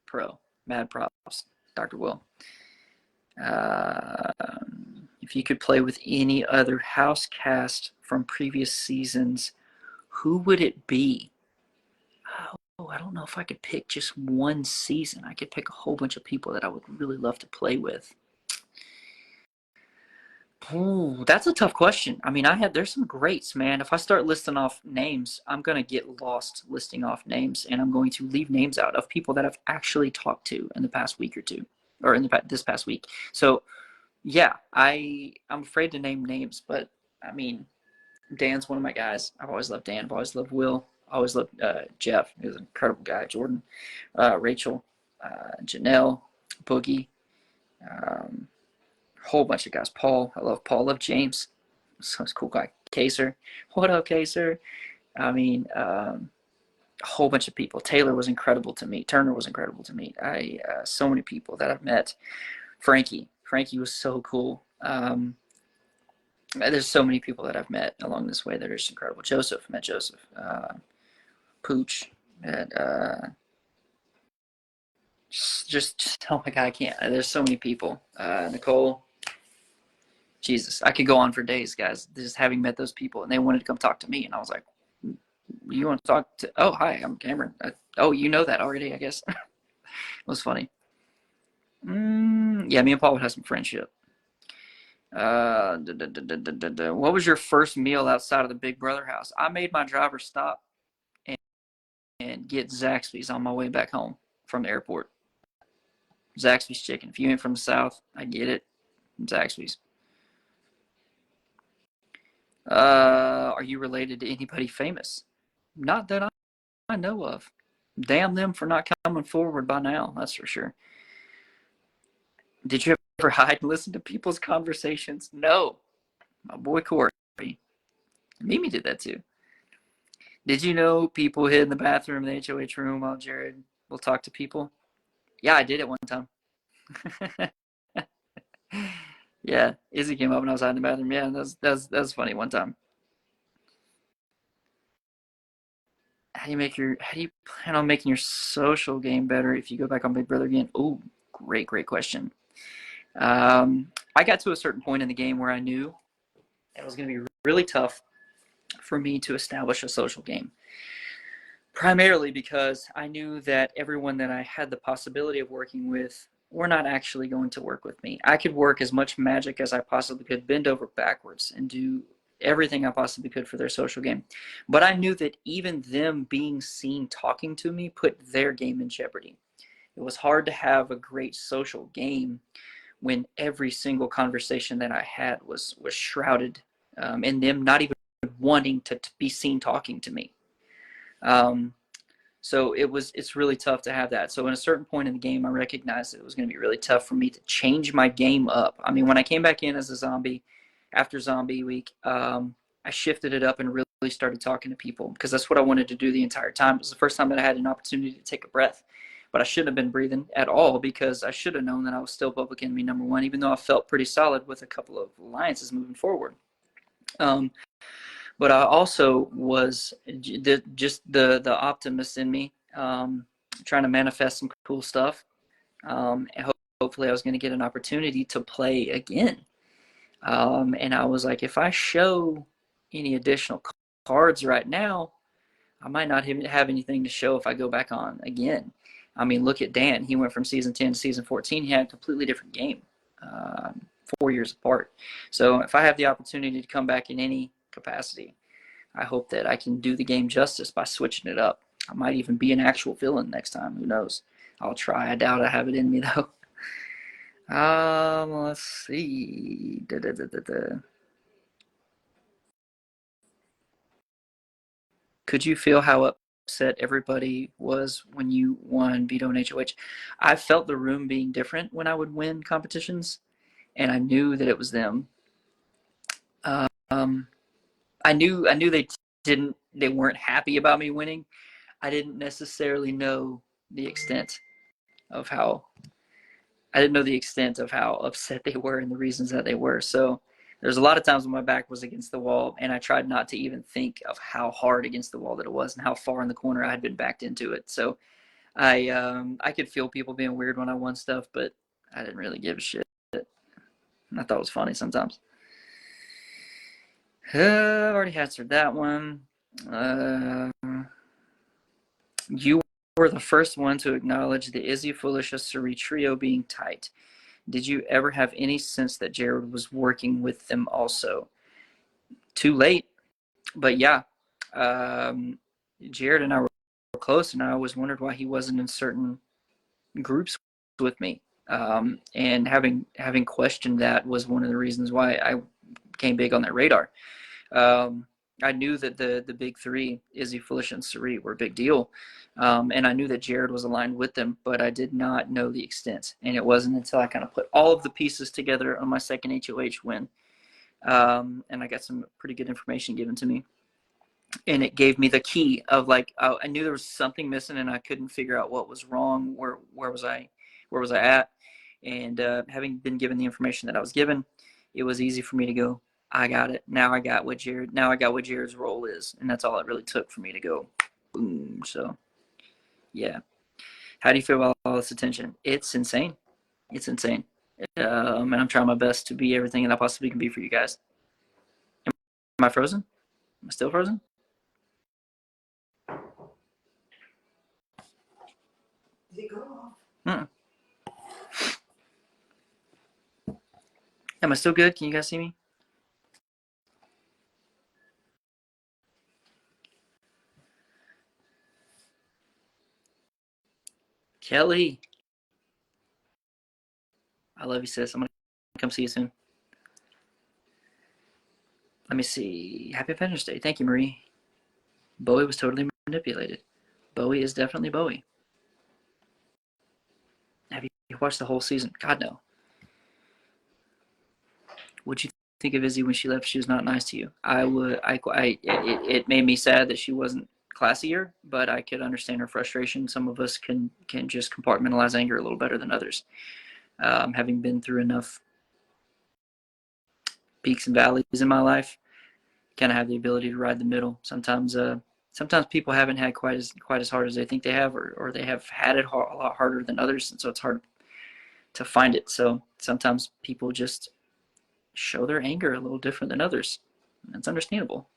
pro. Mad props, Dr. Will. If you could play with any other house cast from previous seasons, who would it be? Oh, I don't know if I could pick just one season. I could pick a whole bunch of people that I would really love to play with. Oh, that's a tough question. I mean, there's some greats, man. If I start listing off names, I'm going to get lost listing off names, and I'm going to leave names out of people that I've actually talked to in the past week or two, or this past week. So, yeah, I'm afraid to name names, but I mean, Dan's one of my guys. I've always loved Dan. I've always loved Will. I always loved Jeff. He was an incredible guy. Jordan, Rachel, Janelle, Boogie, whole bunch of guys. Paul, I love Paul. I love James. So he's a cool guy. Kaser, what up, Kaser? I mean, a whole bunch of people. Taylor was incredible to meet. Turner was incredible to meet. So many people that I've met. Frankie was so cool. There's so many people that I've met along this way that are just incredible. Joseph, met Joseph. Pooch, and just oh my God, I can't. There's so many people. Nicole, Jesus, I could go on for days, guys. Just having met those people, and they wanted to come talk to me, and I was like, "You want to talk to? Oh, hi, I'm Cameron. Oh, you know that already, I guess." It was funny. Yeah, me and Paul would have some friendship. What was your first meal outside of the Big Brother house? I made my driver stop and get Zaxby's on my way back home from the airport. Zaxby's chicken. If you ain't from the South, I get it. Zaxby's. Are you related to anybody famous? Not that I know of. Damn them for not coming forward by now, that's for sure. Did you ever hide and listen to people's conversations? No. My boy Corey. Mimi did that too. Did you know people hid in the bathroom in the HOH room while Jared will talk to people? Yeah, I did it one time. Yeah, Izzy came up and I was hiding in the bathroom. Yeah, that was funny one time. How do you plan on making your social game better if you go back on Big Brother again? Oh, great question. I got to a certain point in the game where I knew it was going to be really tough for me to establish a social game. Primarily because I knew that everyone that I had the possibility of working with were not actually going to work with me. I could work as much magic as I possibly could, bend over backwards, and do everything I possibly could for their social game. But I knew that even them being seen talking to me put their game in jeopardy. It was hard to have a great social game when every single conversation that I had was shrouded in them not even wanting to be seen talking to me. So it's really tough to have that. So at a certain point in the game, I recognized that it was going to be really tough for me to change my game up. I mean, when I came back in as a zombie after zombie week, I shifted it up and really started talking to people because that's what I wanted to do the entire time. It was the first time that I had an opportunity to take a breath, but I shouldn't have been breathing at all because I should have known that I was still public enemy number one, even though I felt pretty solid with a couple of alliances moving forward. But I also was just the optimist in me, trying to manifest some cool stuff. And hopefully I was going to get an opportunity to play again. And I was like, if I show any additional cards right now, I might not even have anything to show if I go back on again. I mean, look at Dan. He went from season 10 to season 14. He had a completely different game, 4 years apart. So if I have the opportunity to come back in any capacity, I hope that I can do the game justice by switching it up. I might even be an actual villain next time. Who knows? I'll try. I doubt I have it in me, though. Let's see. Could you feel how upset everybody was when you won Veto and HOH? I felt the room being different when I would win competitions, and I knew that it was them. Um, I knew they weren't happy about me winning. I didn't necessarily know the extent of how I didn't know the extent of how upset they were and the reasons that they were. So there's a lot of times when my back was against the wall, and I tried not to even think of how hard against the wall that it was and how far in the corner I had been backed into it. So I could feel people being weird when I won stuff, but I didn't really give a shit. I thought it was funny sometimes. I've already answered that one. You were the first one to acknowledge the Izzy Felicia Suri trio being tight. Did you ever have any sense that Jared was working with them also? Too late, but yeah. Jared and I were close, and I always wondered why he wasn't in certain groups with me. And having questioned that was one of the reasons why I became big on that radar. I knew that the big three, Izzy, Felicia, and Sari, were a big deal. And I knew that Jared was aligned with them, but I did not know the extent. And it wasn't until I kind of put all of the pieces together on my second HOH win. And I got some pretty good information given to me. And it gave me the key of like, I knew there was something missing and I couldn't figure out what was wrong. Where was I at? And having been given the information that I was given, it was easy for me to go, I got it. Now I got what Jared's role is. And that's all it really took for me to go, boom. So, yeah. How do you feel about all this attention? It's insane. It's insane. And I'm trying my best to be everything that I possibly can be for you guys. Am I frozen? Am I still frozen? Did it go off? Mm-mm. Am I still good? Can you guys see me? Kelly, I love you, sis. I'm going to come see you soon. Let me see. Happy Veterans Day. Thank you, Marie. Bowie was totally manipulated. Bowie is definitely Bowie. Have you watched the whole season? God, no. What'd you think of Izzy when she left? She was not nice to you. It made me sad that she wasn't classier, but I could understand her frustration. Some of us can just compartmentalize anger a little better than others. Having been through enough peaks and valleys in my life, kind of have the ability to ride the middle. Sometimes people haven't had quite as hard as they think they have, or they have had it a lot harder than others, and so it's hard to find it. So sometimes people just show their anger a little different than others. That's understandable.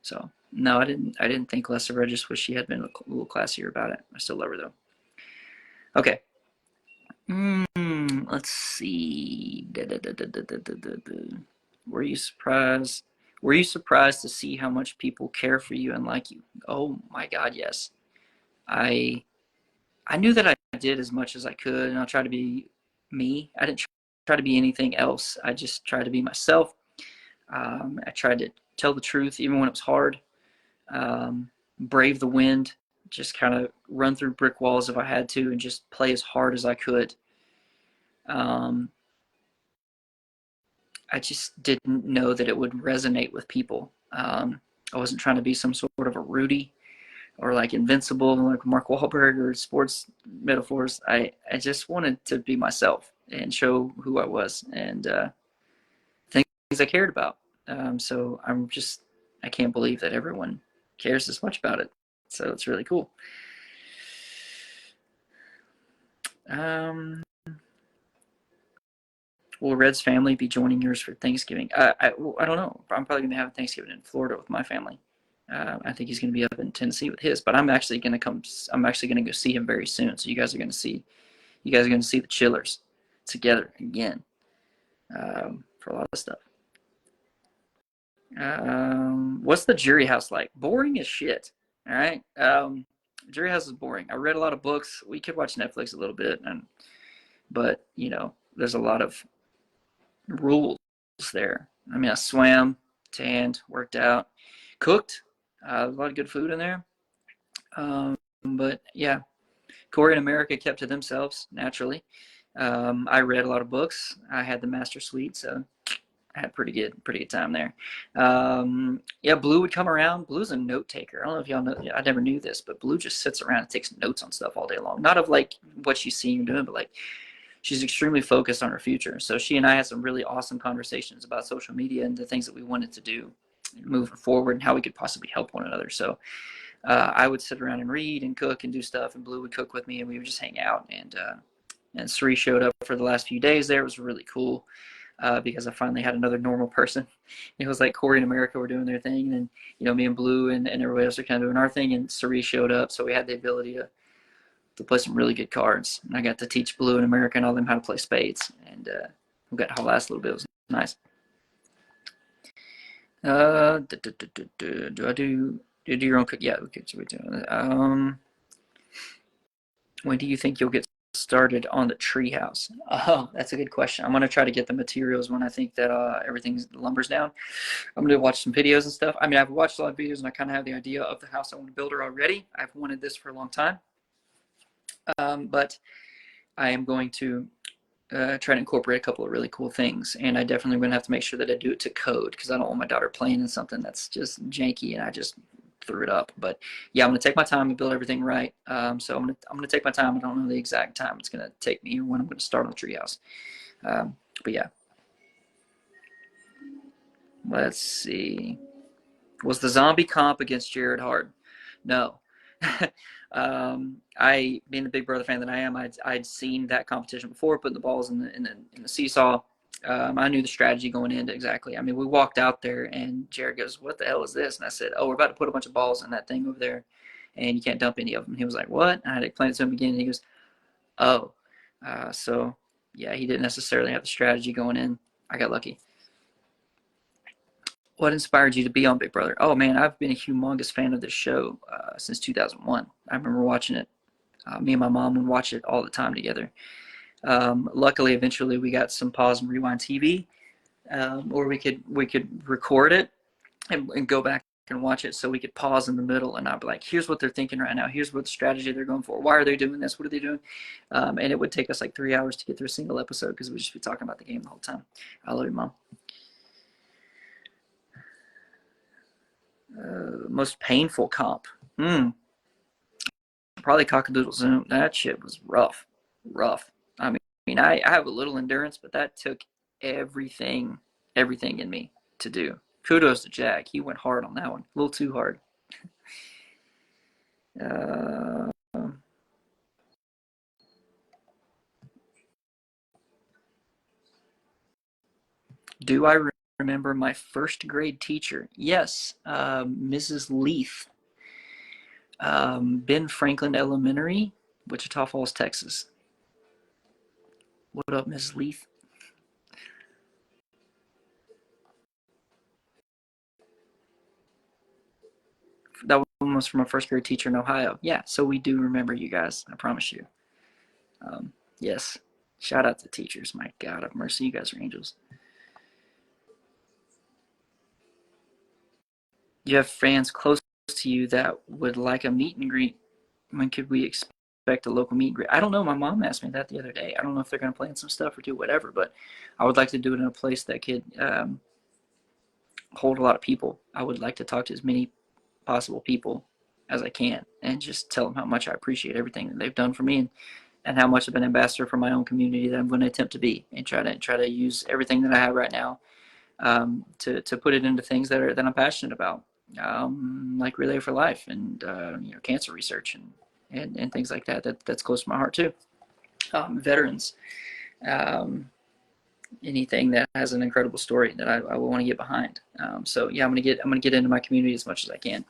So no, I didn't think less of her. I just wish she had been a little classier about it. I still love her though. Okay. Let's see. Were you surprised? Were you surprised to see how much people care for you and like you? Oh my God, yes. I knew that I did as much as I could, and I'll try to be me. I didn't try to be anything else. I just tried to be myself. I tried to tell the truth even when it was hard. Brave the wind, just kind of run through brick walls if I had to, and just play as hard as I could. I just didn't know that it would resonate with people. I wasn't trying to be some sort of a Rudy or like invincible like Mark Wahlberg or sports metaphors. I just wanted to be myself and show who I was and things I cared about. So I can't believe that everyone cares this much about it. So it's really cool. Will Red's family be joining yours for Thanksgiving? I don't know. I'm probably going to have Thanksgiving in Florida with my family. I think he's going to be up in Tennessee with his, but I'm actually going to go see him very soon. So you guys are going to see the Chillers together again, for a lot of stuff. What's the Jury House like? Boring as shit. All right. Jury House is boring. I read a lot of books. We could watch Netflix a little bit, but there's a lot of rules there. I mean, I swam, tanned, worked out, cooked. A lot of good food in there. But yeah, Corey and America kept to themselves naturally. I read a lot of books. I had the master suite, so I had pretty good time there. Yeah, Blue would come around. Blue's a note taker. I don't know if y'all know. I never knew this, but Blue just sits around and takes notes on stuff all day long. Not of like what she's seeing or doing, but like she's extremely focused on her future. So she and I had some really awesome conversations about social media and the things that we wanted to do moving forward and how we could possibly help one another. So I would sit around and read and cook and do stuff, and Blue would cook with me, and we would just hang out. And Sri showed up for the last few days there. It was really cool because I finally had another normal person. It was like Corey and America were doing their thing, and me and Blue and everybody else are kind of doing our thing, and Sri showed up, so we had the ability to play some really good cards. And I got to teach Blue and America and all them how to play spades, and we got to last a little bit. It was nice. Do I do your own cook? Yeah, okay, so we do. When do you think you'll get started on the treehouse? Oh, that's a good question. I'm gonna try to get the materials when I think that everything's lumber's down. I'm gonna watch some videos and stuff. I mean, I've watched a lot of videos and I kind of have the idea of the house I want to build her already. I've wanted this for a long time, but I am going to try to incorporate a couple of really cool things, and I definitely going to have to make sure that I do it to code because I don't want my daughter playing in something that's just janky and I just threw it up. But yeah, I'm going to take my time and build everything right. So I'm going to take my time. I don't know the exact time it's going to take me or when I'm going to start on the treehouse. But yeah, let's see. Was the zombie comp against Jared hard? No. I, being the Big Brother fan that I am, I'd seen that competition before, putting the balls in the seesaw. I knew the strategy going into exactly. I mean, we walked out there and Jared goes, "What the hell is this?" And I said, "Oh, we're about to put a bunch of balls in that thing over there, and you can't dump any of them." He was like, "What?" And I had to explain it to him again, and he goes, "Oh." So yeah, he didn't necessarily have the strategy going in. I got lucky. What inspired you to be on Big Brother? Oh man, I've been a humongous fan of this show since 2001. I remember watching it. Me and my mom would watch it all the time together. Luckily, eventually we got some pause and rewind TV, or we could record it and go back and watch it, so we could pause in the middle and I'd be like, "Here's what they're thinking right now. Here's what strategy they're going for. Why are they doing this? What are they doing?" And it would take us like 3 hours to get through a single episode because we'd just be talking about the game the whole time. I love you, Mom. Most painful comp. Probably Cockadoodle Zoom. That shit was rough. I mean, I have a little endurance, but that took everything in me to do. Kudos to Jack. He went hard on that one. A little too hard. Do I remember my first grade teacher? Yes, Mrs. Leith. Ben Franklin Elementary, Wichita Falls, Texas. What up, Mrs. Leith? That one was from a first grade teacher in Ohio. Yeah, so we do remember you guys. I promise you. Yes. Shout out to teachers. My God, have mercy. You guys are angels. You have fans close to you that would like a meet and greet. When could we expect a local meet and greet? I don't know. My mom asked me that the other day. I don't know if they're going to plan some stuff or do whatever, but I would like to do it in a place that could hold a lot of people. I would like to talk to as many possible people as I can and just tell them how much I appreciate everything that they've done for me and how much of an ambassador for my own community that I'm going to attempt to be, and try to use everything that I have right now to put it into things that I'm passionate about, like Relay for Life and cancer research and things like that. That's close to my heart too. Veterans, anything that has an incredible story that I will want to get behind. So yeah, I'm gonna get into my community as much as I can.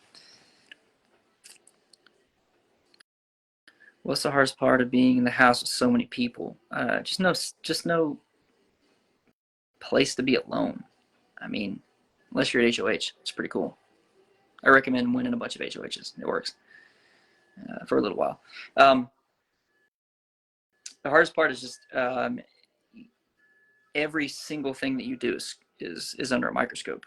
What's the hardest part of being in the house with so many people? Just no place to be alone. I mean, unless you're at HOH, it's pretty cool. I recommend winning a bunch of HOHs. It works for a little while. The hardest part is just every single thing that you do is under a microscope.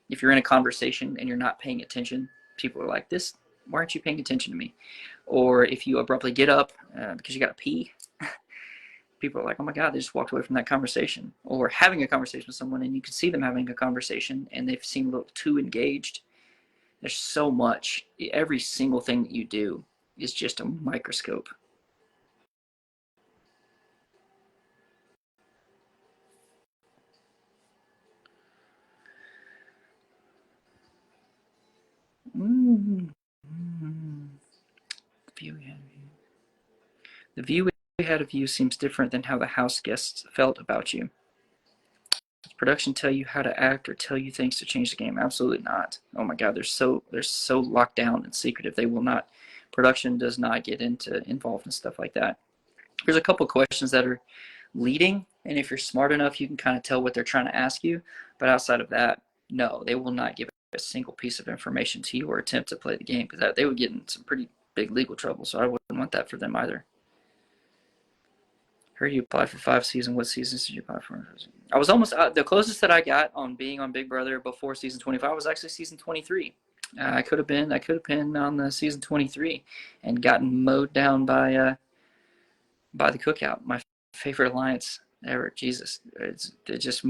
If you're in a conversation and you're not paying attention, people are like, "This, why aren't you paying attention to me?" Or if you abruptly get up because you got to pee, people are like, "Oh my God, they just walked away from that conversation." Or having a conversation with someone and you can see them having a conversation and they seem a little too engaged. There's so much. Every single thing that you do is just a microscope. Mm-hmm. The view we had of you seems different than how the house guests felt about you. Does production tell you how to act or tell you things to change the game? Absolutely not. Oh my God, they're so locked down and secretive. They will not. Production does not get involved in stuff like that. There's a couple questions that are leading, and if you're smart enough, you can kind of tell what they're trying to ask you. But outside of that, no, they will not give a single piece of information to you or attempt to play the game, because they would get in some pretty big legal trouble. So I wouldn't want that for them either. Heard you applied for 5 seasons. What seasons did you apply for? I was almost the closest that I got on being on Big Brother before season 25 was actually season 23. I could have been on the season 23 and gotten mowed down by the Cookout. My favorite alliance ever. Jesus, it just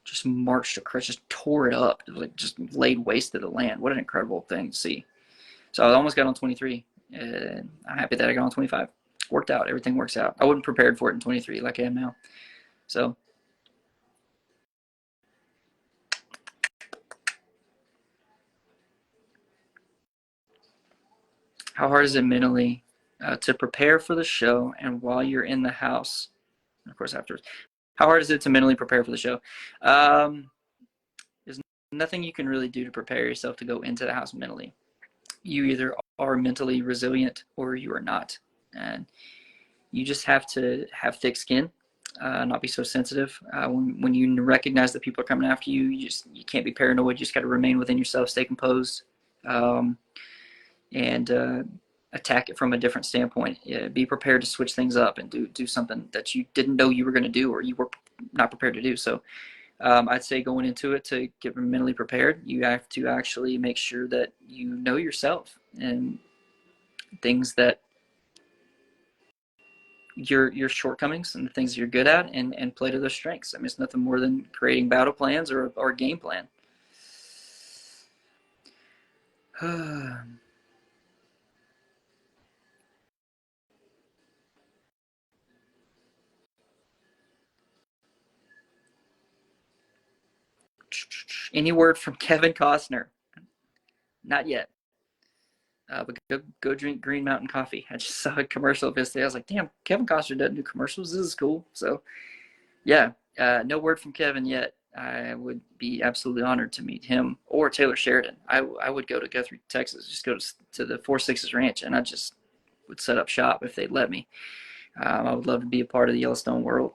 just marched across, just tore it up, like just laid waste to the land. What an incredible thing to see. So I almost got on 23. I'm happy that I got on 25. Worked out. Everything works out. I wasn't prepared for it in 23 like I am now. So how hard is it mentally to prepare for the show and while you're in the house, and of course afterwards? How hard is it to mentally prepare for the show? There's nothing you can really do to prepare yourself to go into the house mentally. You either are mentally resilient or you are not. And you just have to have thick skin, not be so sensitive. When you recognize that people are coming after you, you can't be paranoid. You just got to remain within yourself, stay composed, and attack it from a different standpoint. Be prepared to switch things up and do something that you didn't know you were going to do or you were not prepared to do. So I'd say going into it, to get mentally prepared, you have to actually make sure that you know yourself and things that your shortcomings and the things you're good at, and play to those strengths. I mean, it's nothing more than creating battle plans or a game plan. Any word from Kevin Costner? Not yet. But go drink Green Mountain coffee. I just saw a commercial of his today. I was like, damn, Kevin Costner doesn't do commercials. This is cool. So yeah, no word from Kevin yet. I would be absolutely honored to meet him or Taylor Sheridan. I would go to Guthrie, Texas, just go to the 4 Sixes Ranch, and I just would set up shop if they'd let me. I would love to be a part of the Yellowstone world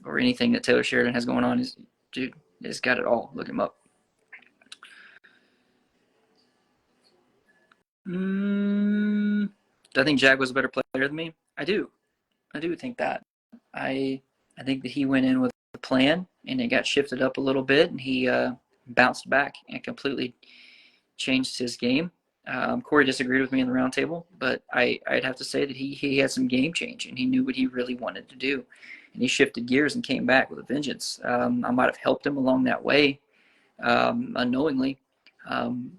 or anything that Taylor Sheridan has going on. Dude, he's got it all. Look him up. Do I think Jag was a better player than me? I do. I do think that. I think that he went in with a plan and it got shifted up a little bit, and he bounced back and completely changed his game. Corey disagreed with me in the roundtable, but I'd have to say that he had some game change and he knew what he really wanted to do, and he shifted gears and came back with a vengeance. I might have helped him along that way unknowingly,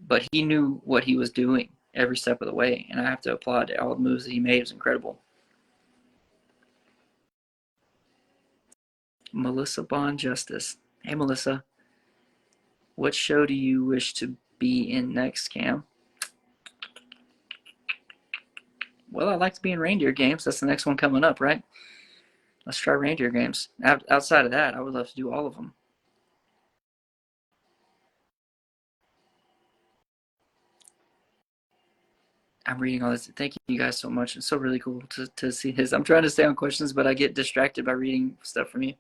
but he knew what he was doing every step of the way, and I have to applaud all the moves that he made. It was incredible. Melissa Bond Justice. Hey, Melissa. What show do you wish to be in next, Cam? Well, I'd like to be in Reindeer games. That's the next one coming up, right? Let's try reindeer games. Outside of that, I would love to do all of them. I'm reading all this. Thank you guys so much. It's so really cool to see this. I'm trying to stay on questions, but I get distracted by reading stuff from you.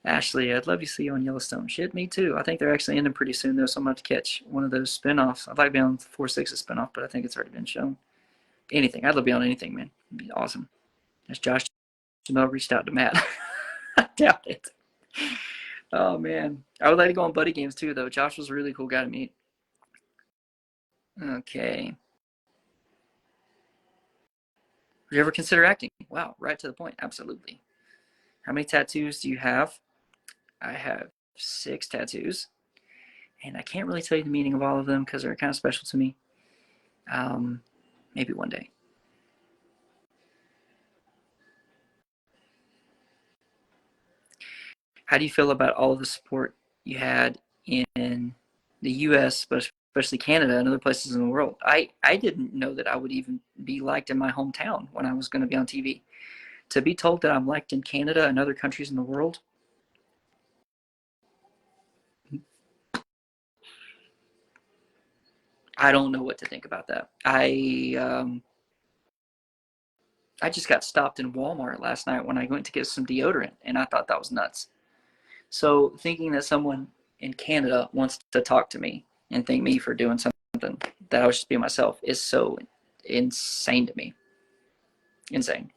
Ashley, I'd love to see you on Yellowstone. Shit, me too. I think they're actually ending pretty soon, though, so I'm going to catch one of those spinoffs. I'd like to be on 4-6's spinoff, but I think it's already been shown. Anything. I'd love to be on anything, man. It'd be awesome. As Josh Jamel reached out to Matt. I doubt it. Oh, man. I would like to go on buddy games, too, though. Josh was a really cool guy to meet. Okay. Would you ever consider acting? Wow, right to the point. Absolutely. How many tattoos do you have? I have 6 tattoos. And I can't really tell you the meaning of all of them because they're kind of special to me. Maybe one day. How do you feel about all of the support you had in the U.S., but especially Canada and other places in the world? I didn't know that I would even be liked in my hometown when I was going to be on TV. To be told that I'm liked in Canada and other countries in the world, I don't know what to think about that. I just got stopped in Walmart last night when I went to get some deodorant, and I thought that was nuts. So thinking that someone in Canada wants to talk to me and thank me for doing something that I was just being myself is so insane to me. Insane.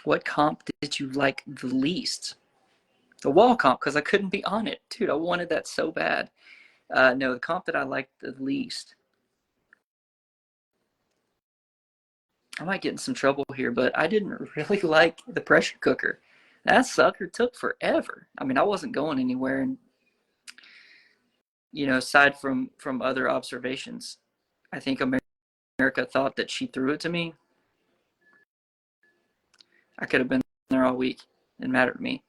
What comp did you like the least? The wall comp, because I couldn't be on it. Dude, I wanted that so bad. No, the comp that I liked the least. I might get in some trouble here, but I didn't really like the pressure cooker. That sucker took forever. I mean, I wasn't going anywhere, and aside from other observations, I think America thought that she threw it to me. I could have been there all week. It didn't matter to me.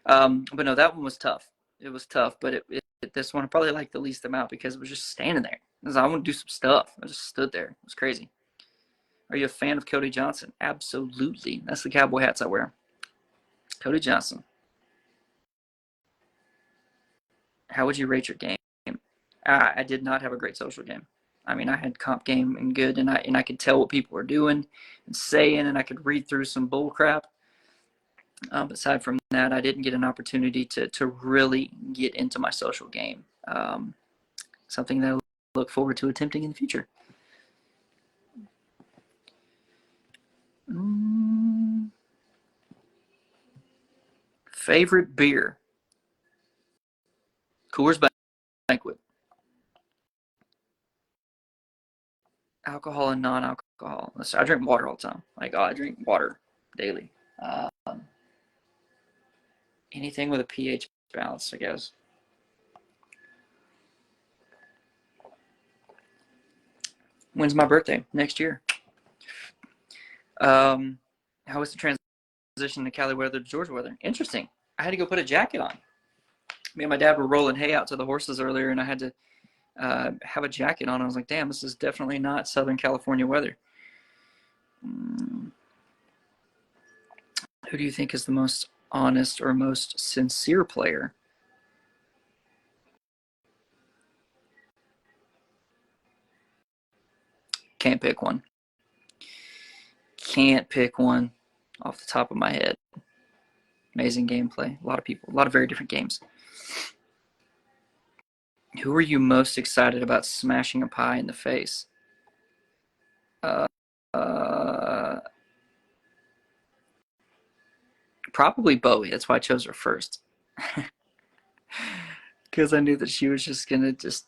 But no, that one was tough. It was tough, but this one I probably liked the least amount because it was just standing there. I want to do some stuff. I just stood there. It was crazy. Are you a fan of Cody Johnson? Absolutely. That's the cowboy hats I wear. Cody Johnson. How would you rate your game? I did not have a great social game. I mean, I had comp game and good, and I could tell what people were doing and saying, and I could read through some bull crap. Aside from that, I didn't get an opportunity to really get into my social game. Something that I look forward to attempting in the future. Favorite beer? Coors Banquet. Alcohol and non-alcohol. I drink water all the time. I drink water daily. Anything with a pH balance, I guess. When's my birthday? Next year. How was the transition to Cali weather to Georgia weather? Interesting. I had to go put a jacket on. Me and my dad were rolling hay out to the horses earlier, and I had to have a jacket on. I was like, damn, this is definitely not Southern California weather. Who do you think is the most honest or most sincere player? Can't pick one. Can't pick one off the top of my head. Amazing gameplay. A lot of people. A lot of very different games. Who are you most excited about smashing a pie in the face? Probably Bowie. That's why I chose her first. Because I knew that she was just going to just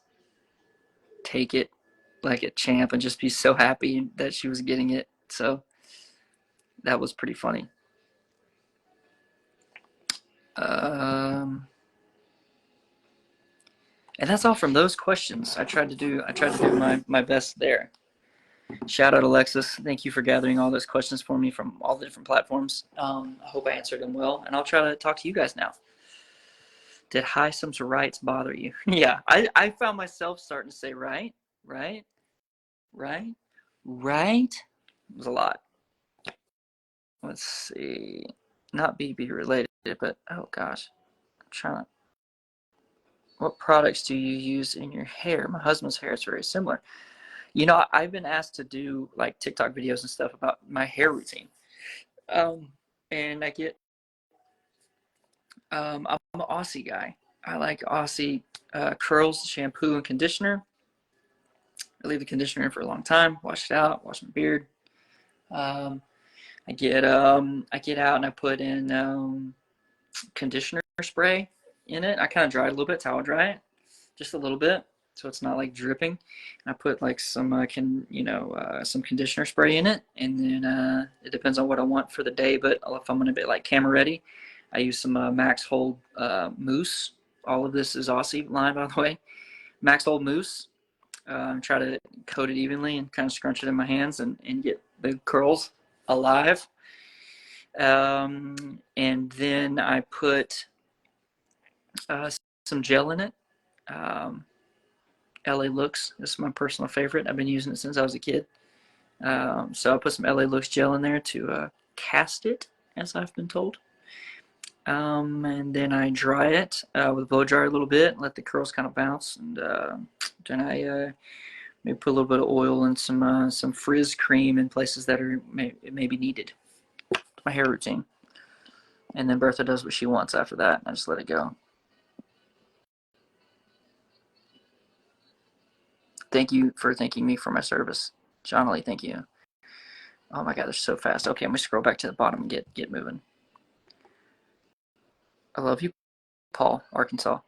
take it like a champ and just be so happy that she was getting it. So that was pretty funny. And that's all from those questions. I tried to do my best there. Shout out Alexis. Thank you for gathering all those questions for me from all the different platforms. I hope I answered them well, and I'll try to talk to you guys now. Did Hisam's rights bother you? Yeah, I found myself starting to say right, right, right, right. It was a lot. Let's see. Not BB related, but oh gosh. I'm trying to. What products do you use in your hair? My husband's hair is very similar. You know, I've been asked to do like TikTok videos and stuff about my hair routine. Um, and I get, I'm an Aussie guy. I like Aussie curls, shampoo, and conditioner. I leave the conditioner in for a long time, wash it out, wash my beard. Um, I get out and I put in conditioner spray in it. I kind of dry it a little bit, towel dry it, just a little bit, so it's not like dripping. And I put like some some conditioner spray in it, and then it depends on what I want for the day. But if I'm gonna be like camera ready, I use some Max Hold mousse. All of this is Aussie line, by the way. Max Hold mousse. Try to coat it evenly and kind of scrunch it in my hands and get the curls alive. And then I put some gel in it. Um, LA Looks is my personal favorite. I've been using it since I was a kid. So I put some LA Looks gel in there to cast it, as I've been told. And then I dry it with a blow dryer a little bit, let the curls kind of bounce, and then I maybe put a little bit of oil and some frizz cream in places that are maybe needed. My hair routine. And then Bertha does what she wants after that. I just let it go. Thank you for thanking me for my service. John Lee, thank you. Oh my God, they're so fast. Okay, I'm gonna scroll back to the bottom and get moving. I love you, Paul, Arkansas.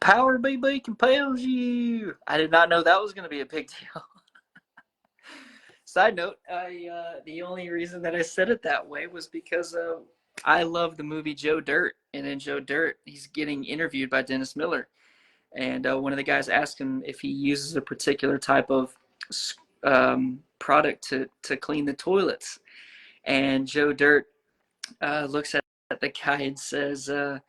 Power BB compels you. I did not know that was gonna be a big deal. Side note, the only reason that I said it that way was because I love the movie Joe Dirt, and in Joe Dirt, he's getting interviewed by Dennis Miller, and one of the guys asked him if he uses a particular type of product to clean the toilets, and Joe Dirt looks at the guy and says the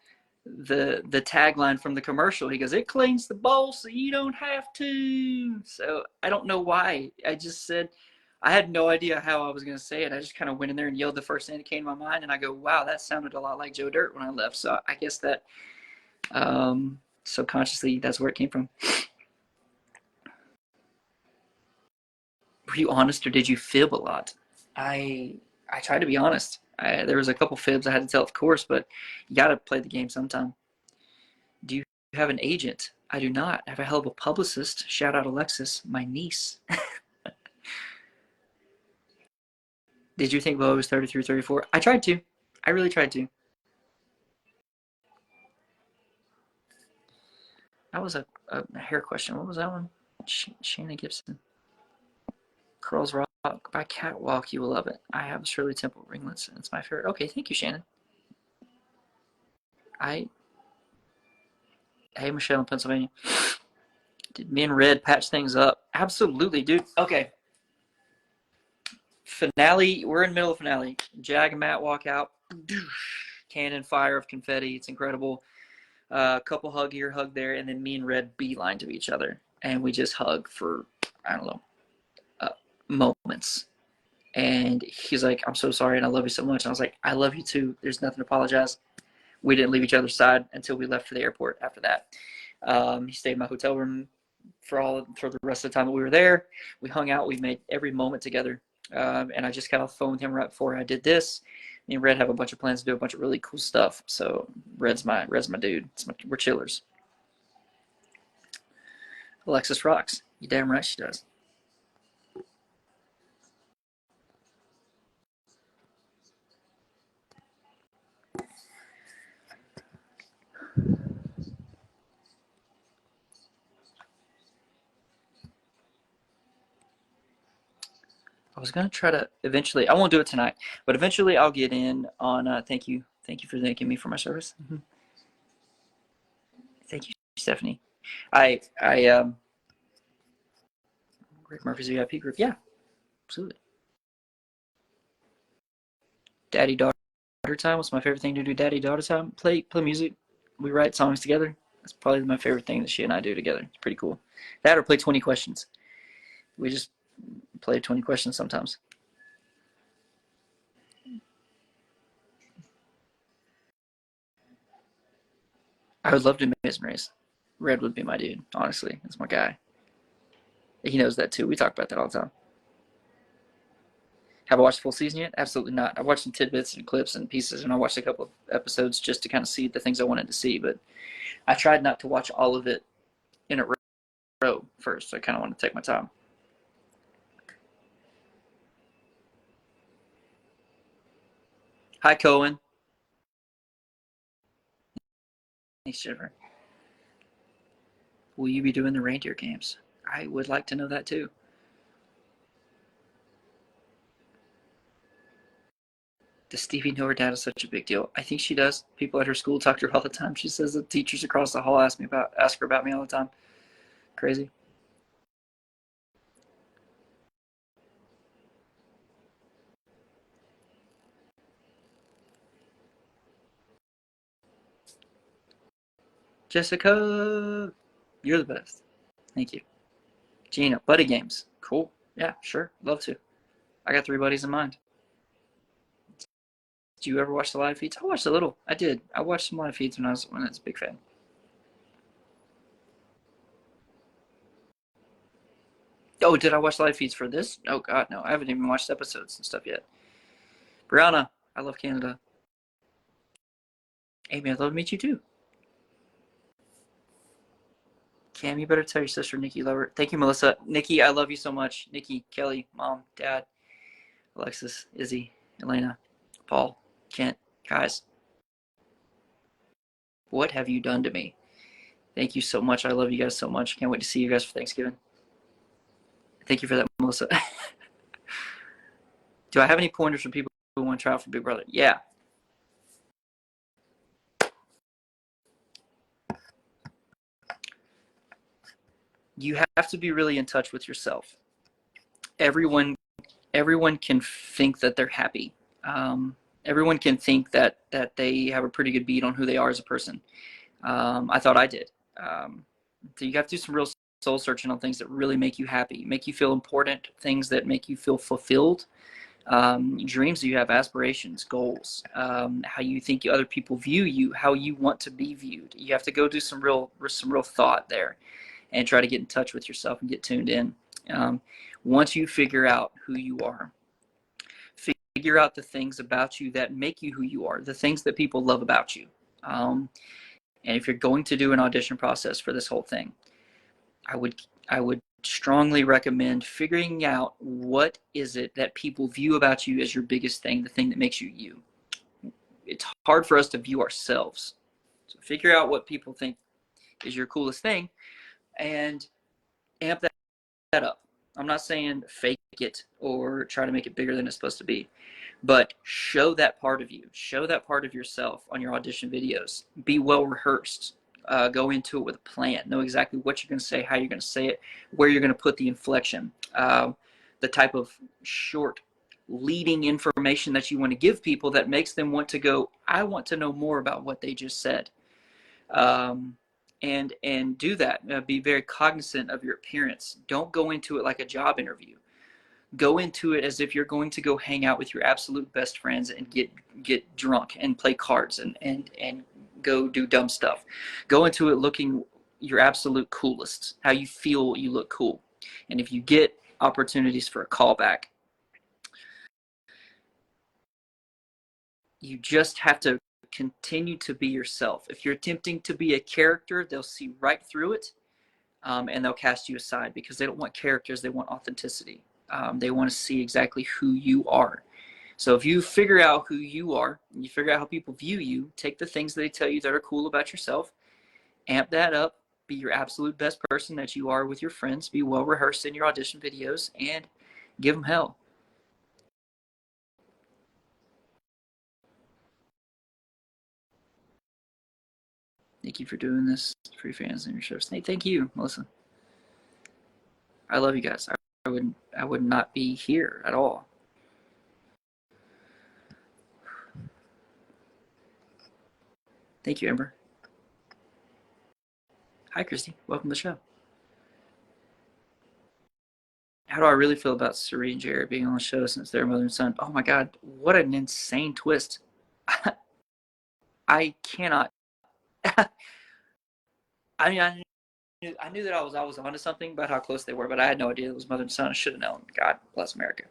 tagline from the commercial. He goes, "It cleans the bowl so you don't have to." So I don't know why. I just said I had no idea how I was going to say it. I just kind of went in there and yelled the first thing that came to my mind, and I go, "Wow, that sounded a lot like Joe Dirt when I left." So I guess that subconsciously that's where it came from. Were you honest or did you fib a lot? I tried to be honest. There was a couple fibs I had to tell, of course, but you got to play the game sometime. Do you have an agent? I do not. I have a hell of a publicist. Shout out Alexis, my niece. Did you think Bo was 33, 34? I tried to. I really tried to. That was a hair question. What was that one? Shannon Gibson. Curls Rock by Catwalk. You will love it. I have Shirley Temple ringlets, and it's my favorite. Okay, thank you, Shannon. Hey, Michelle in Pennsylvania. Did me and Red patch things up? Absolutely, dude. Okay. Finale. We're in the middle of finale. Jag and Matt walk out. Cannon fire of confetti. It's incredible. Couple hug here, hug there, and then me and Red beeline to each other, and we just hug for I don't know moments. And he's like, "I'm so sorry, and I love you so much." And I was like, "I love you too. There's nothing to apologize." We didn't leave each other's side until we left for the airport. After that, he stayed in my hotel room for the rest of the time that we were there. We hung out. We made every moment together. And I just got off the phone with him right before I did this. Me and Red have a bunch of plans to do a bunch of really cool stuff. So Red's my dude. We're chillers. Alexis rocks. You damn right she does. I was gonna try to eventually. I won't do it tonight, but eventually I'll get in on. Thank you for thanking me for my service. Mm-hmm. Thank you, Stephanie. Rick Murphy's VIP group. Yeah, absolutely. Daddy daughter time. What's my favorite thing to do daddy-daughter time? Play music. We write songs together. That's probably my favorite thing that she and I do together. It's pretty cool. That or play 20 questions. We just play 20 questions sometimes. I would love to do Amazing Race. Red would be my dude, honestly. That's my guy. He knows that too. We talk about that all the time. Have I watched the full season yet? Absolutely not. I watched some tidbits and clips and pieces, and I watched a couple of episodes just to kind of see the things I wanted to see. But I tried not to watch all of it in a row first. I kind of want to take my time. Hi, Cohen. Thanks, Jennifer. Will you be doing the reindeer games? I would like to know that too. Does Stevie know her dad is such a big deal? I think she does. People at her school talk to her all the time. She says the teachers across the hall ask her about me all the time. Crazy. Jessica, you're the best. Thank you. Gina, buddy games. Cool. Yeah, sure. Love to. I got 3 buddies in mind. Do you ever watch the live feeds? I watched a little. I did. I watched some live feeds when I was a big fan. Oh, did I watch live feeds for this? Oh God, no. I haven't even watched episodes and stuff yet. Brianna, I love Canada. Amy, I'd love to meet you too. Cam, you better tell your sister Nikki you love her. Thank you, Melissa. Nikki, I love you so much. Nikki, Kelly, Mom, Dad, Alexis, Izzy, Elena, Paul, Kent, guys. What have you done to me? Thank you so much. I love you guys so much. Can't wait to see you guys for Thanksgiving. Thank you for that, Melissa. Do I have any pointers for people who want to try out for Big Brother? Yeah. You have to be really in touch with yourself. Everyone can think that they're happy. Everyone can think that they have a pretty good beat on who they are as a person. I thought I did. So you have to do some real soul searching on things that really make you happy, make you feel important, things that make you feel fulfilled. Dreams that you have, aspirations, goals, how you think other people view you, how you want to be viewed. You have to go do some real thought there and try to get in touch with yourself and get tuned in. Once you figure out who you are, figure out the things about you that make you who you are, the things that people love about you. And if you're going to do an audition process for this whole thing, I would strongly recommend figuring out what is it that people view about you as your biggest thing, the thing that makes you you. It's hard for us to view ourselves. So figure out what people think is your coolest thing and amp that up. I'm not saying fake it or try to make it bigger than it's supposed to be, but show that part of you. Show that part of yourself on your audition videos. Be well rehearsed. Go into it with a plan. Know exactly what you're going to say, how you're going to say it, where you're going to put the inflection, the type of short leading information that you want to give people that makes them want to go, I want to know more about what they just said. And do that. Be very cognizant of your appearance. Don't go into it like a job interview. Go into it as if you're going to go hang out with your absolute best friends and get drunk and play cards and go do dumb stuff. Go into it looking your absolute coolest, how you feel you look cool. And if you get opportunities for a callback, you just have to continue to be yourself. If you're attempting to be a character, they'll see right through it, and they'll cast you aside because they don't want characters, they want authenticity. They want to see exactly who you are. So if you figure out who you are, and you figure out how people view you, take the things that they tell you that are cool about yourself, amp that up, be your absolute best person that you are with your friends, be well rehearsed in your audition videos, and give them hell. Thank you for doing this for your fans and your shows. Hey, thank you, Melissa. I love you guys. I would not be here at all. Thank you, Amber. Hi, Christy. Welcome to the show. How do I really feel about Suri and Jared being on the show since they're mother and son? Oh my God, what an insane twist. I cannot. I mean, I knew that I was onto something about how close they were, but I had no idea it was mother and son. I should have known. God bless America.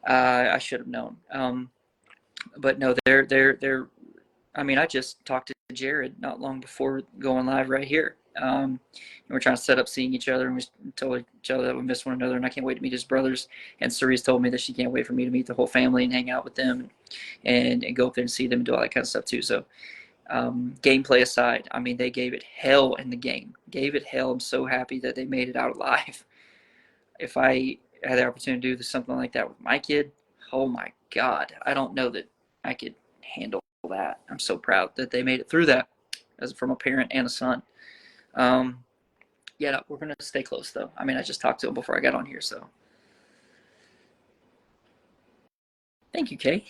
I should have known. But no, they're. I mean, I just talked to Jared not long before going live right here. And we're trying to set up seeing each other, and we told each other that we miss one another, and I can't wait to meet his brothers. And Cerise's told me that she can't wait for me to meet the whole family and hang out with them, and go up there and see them and do all that kind of stuff too. So, gameplay aside, I mean, they gave it hell in the game. Gave it hell. I'm so happy that they made it out alive. If I had the opportunity to do something like that with my kid, oh my God, I don't know that I could handle that. I'm so proud that they made it through that, as from a parent and a son. Yeah, no, we're gonna stay close though. I mean, I just talked to him before I got on here, so thank you, Kay.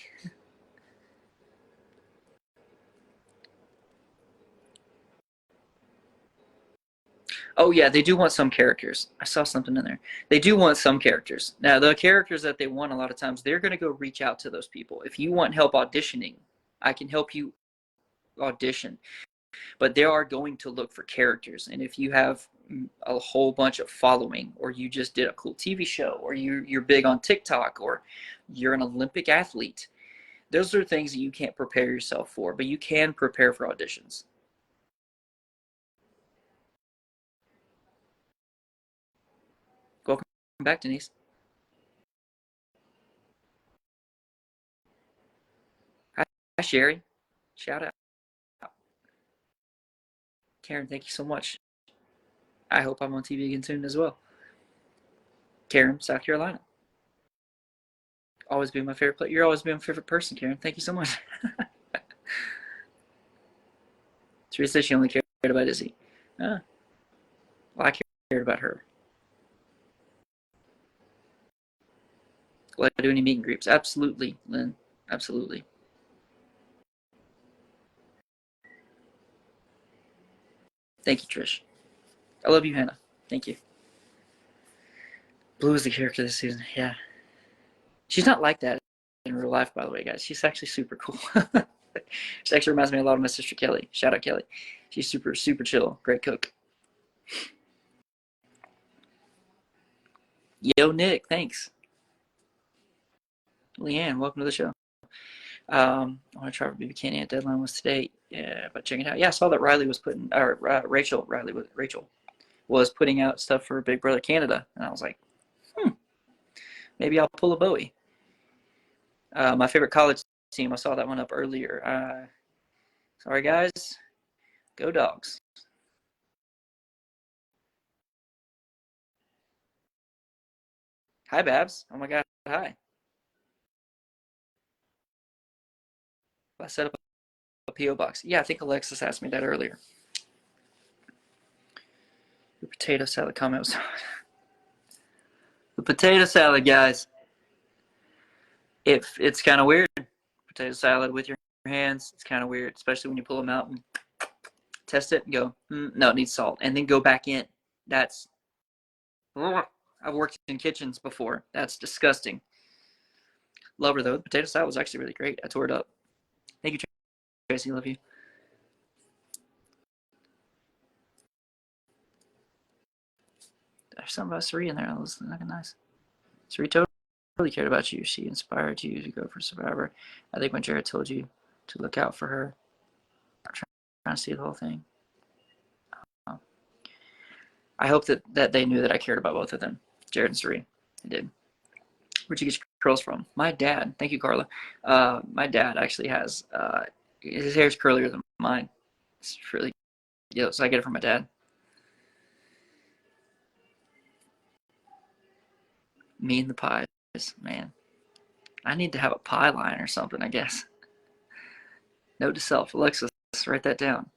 Oh yeah, they do want some characters. I saw something in there. They do want some characters. Now, the characters that they want, a lot of times, they're gonna go reach out to those people. If you want help auditioning, I can help you audition. But they are going to look for characters. And if you have a whole bunch of following, or you just did a cool TV show, or you're big on TikTok, or you're an Olympic athlete, those are things that you can't prepare yourself for, but you can prepare for auditions. Welcome back, Denise. Hi, Sherry. Shout out. Karen, thank you so much. I hope I'm on TV again soon as well. Karen, South Carolina. Always been my favorite player. You're always been my favorite person, Karen. Thank you so much. Teresa said she only cared about Izzy. Well, I cared about her. Will I do any meet and greets? Absolutely, Lynn. Absolutely. Thank you, Trish. I love you, Hannah. Thank you. Blue is the character this season. Yeah. She's not like that in real life, by the way, guys. She's actually super cool. She actually reminds me a lot of my sister Kelly. Shout out Kelly. She's super, super chill. Great cook. Yo, Nick. Thanks. Leanne, welcome to the show. I want to try for BB Canyon. Deadline was today. Yeah, but check it out. Yeah, I saw that Riley was putting, or Rachel was putting out stuff for Big Brother Canada, and I was like, maybe I'll pull a Bowie. My favorite college team. I saw that one up earlier. Sorry, guys. Go Dogs. Hi, Babs. Oh my God. Hi. I set up a P.O. box. Yeah, I think Alexis asked me that earlier. The potato salad comment was the potato salad, guys. It's kind of weird. Potato salad with your hands. It's kind of weird, especially when you pull them out and test it and go, no, it needs salt, and then go back in. That's I've worked in kitchens before. That's disgusting. Love her though. The potato salad was actually really great. I tore it up. Thank you, Tracy. Love you. There's something about Sari in there. That was looking nice. Sari totally cared about you. She inspired you to go for Survivor. I think when Jared told you to look out for her, I'm trying to see the whole thing. I hope that they knew that I cared about both of them, Jared and Sari. I did. Where'd you get your curls from? My dad. Thank you, Carla. My dad actually has his hair's curlier than mine. It's really, yeah. So I get it from my dad. Me and the pies, man. I need to have a pie line or something, I guess. Note to self, Alexis, write that down.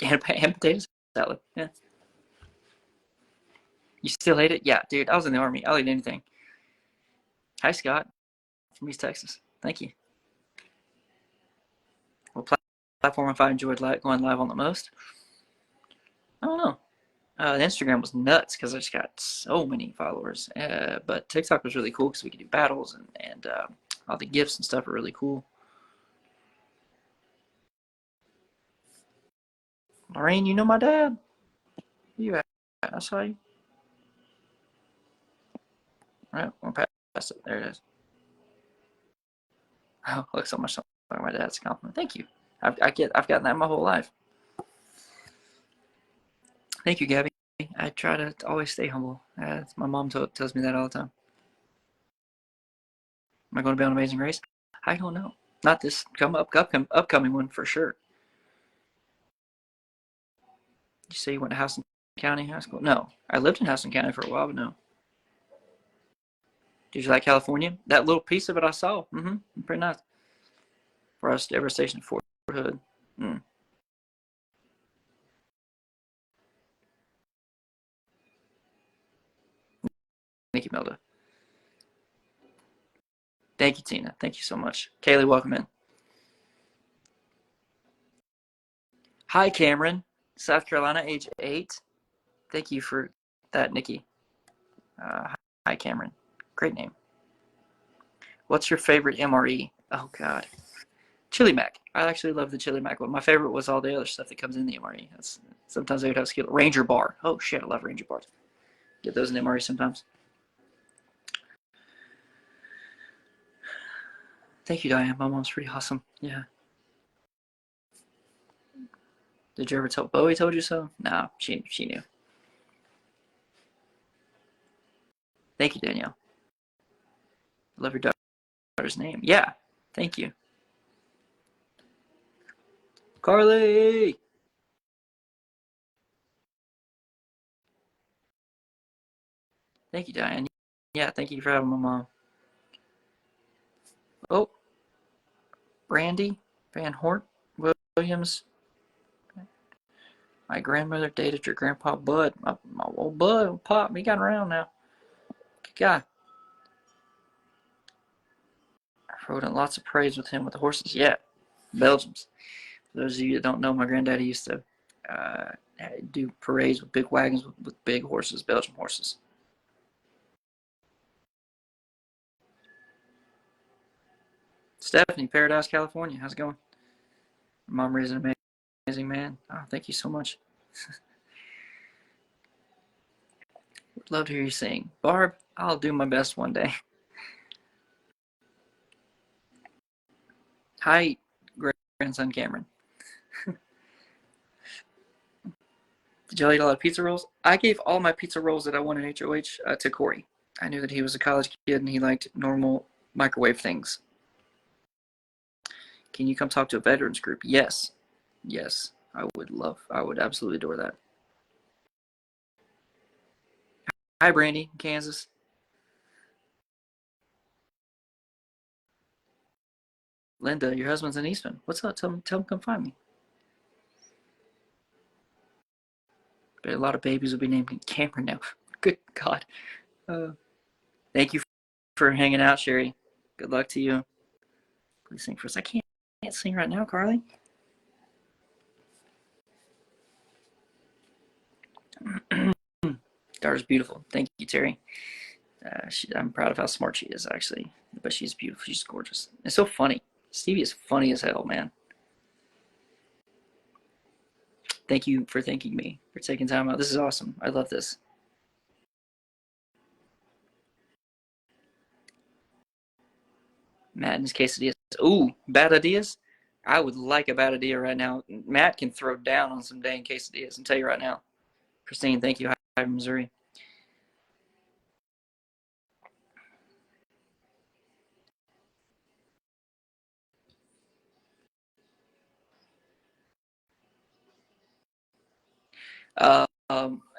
Ham potato salad. Yeah. You still hate it? Yeah, dude. I was in the Army. I'll eat anything. Hi, Scott, from East Texas. Thank you. platform if I enjoyed going live on the most? I don't know. Instagram was nuts because I just got so many followers. But TikTok was really cool because we could do battles and all the gifts and stuff are really cool. Lorraine, you know my dad? Where you at? I saw you. All right, we'll pass it. There it is. Oh, look, so much like my dad's compliment. Thank you. I've gotten that my whole life. Thank you, Gabby. I try to always stay humble. My mom tells me that all the time. Am I going to be on Amazing Race? I don't know. Not this upcoming one for sure. You say you went to Houston County High School? No, I lived in Houston County for a while, but no. Did you like California? That little piece of it I saw. Pretty nice. For us, Everett Station, Fort Hood. Thank you, Melda. Thank you, Tina. Thank you so much. Kaylee, welcome in. Hi, Cameron. South Carolina, age 8. Thank you for that, Nikki. Hi, Cameron. Great name. What's your favorite MRE? Oh, God. Chili Mac. I actually love the Chili Mac one. My favorite was all the other stuff that comes in the MRE. Sometimes I would have skill. Ranger Bar. Oh, shit. I love Ranger Bars. Get those in MRE sometimes. Thank you, Diane. My mom's pretty awesome. Yeah. Did you ever tell Bowie told you so? No, she knew. Thank you, Danielle. I love your daughter's name. Yeah. Thank you. Carly! Thank you, Diane. Yeah, thank you for having my mom. Oh, Brandy Van Hort Williams. My grandmother dated your grandpa Bud. My old Bud, Pop, he got around now. Good guy. I rode in lots of parades with him with the horses. Yeah, Belgians. For those of you that don't know, my granddaddy used to do parades with big wagons with big horses, Belgian horses. Stephanie, Paradise, California. How's it going? Mom raised an amazing man. Oh, thank you so much. Would love to hear you sing. Barb, I'll do my best one day. Hi, grandson Cameron. Did y'all eat a lot of pizza rolls? I gave all my pizza rolls that I won in HOH to Corey. I knew that he was a college kid and he liked normal microwave things. Can you come talk to a veterans group? Yes. Yes. I would absolutely adore that. Hi, Brandy, Kansas. Linda, your husband's in Eastman. What's up? Tell him come find me. But a lot of babies will be named Cameron now. Good God. Thank you for hanging out, Sherry. Good luck to you. Please sing for us. I can't sing right now, Carly. Daughter's beautiful. Thank you, Terry. I'm proud of how smart she is, actually. But she's beautiful. She's gorgeous. It's so funny. Stevie is funny as hell, man. Thank you for thanking me, for taking time out. This is awesome. I love this. Matt and his quesadillas. Ooh, bad ideas? I would like a bad idea right now. Matt can throw down on some dang quesadillas. I'll tell you right now. Christine, thank you. Hi from Missouri.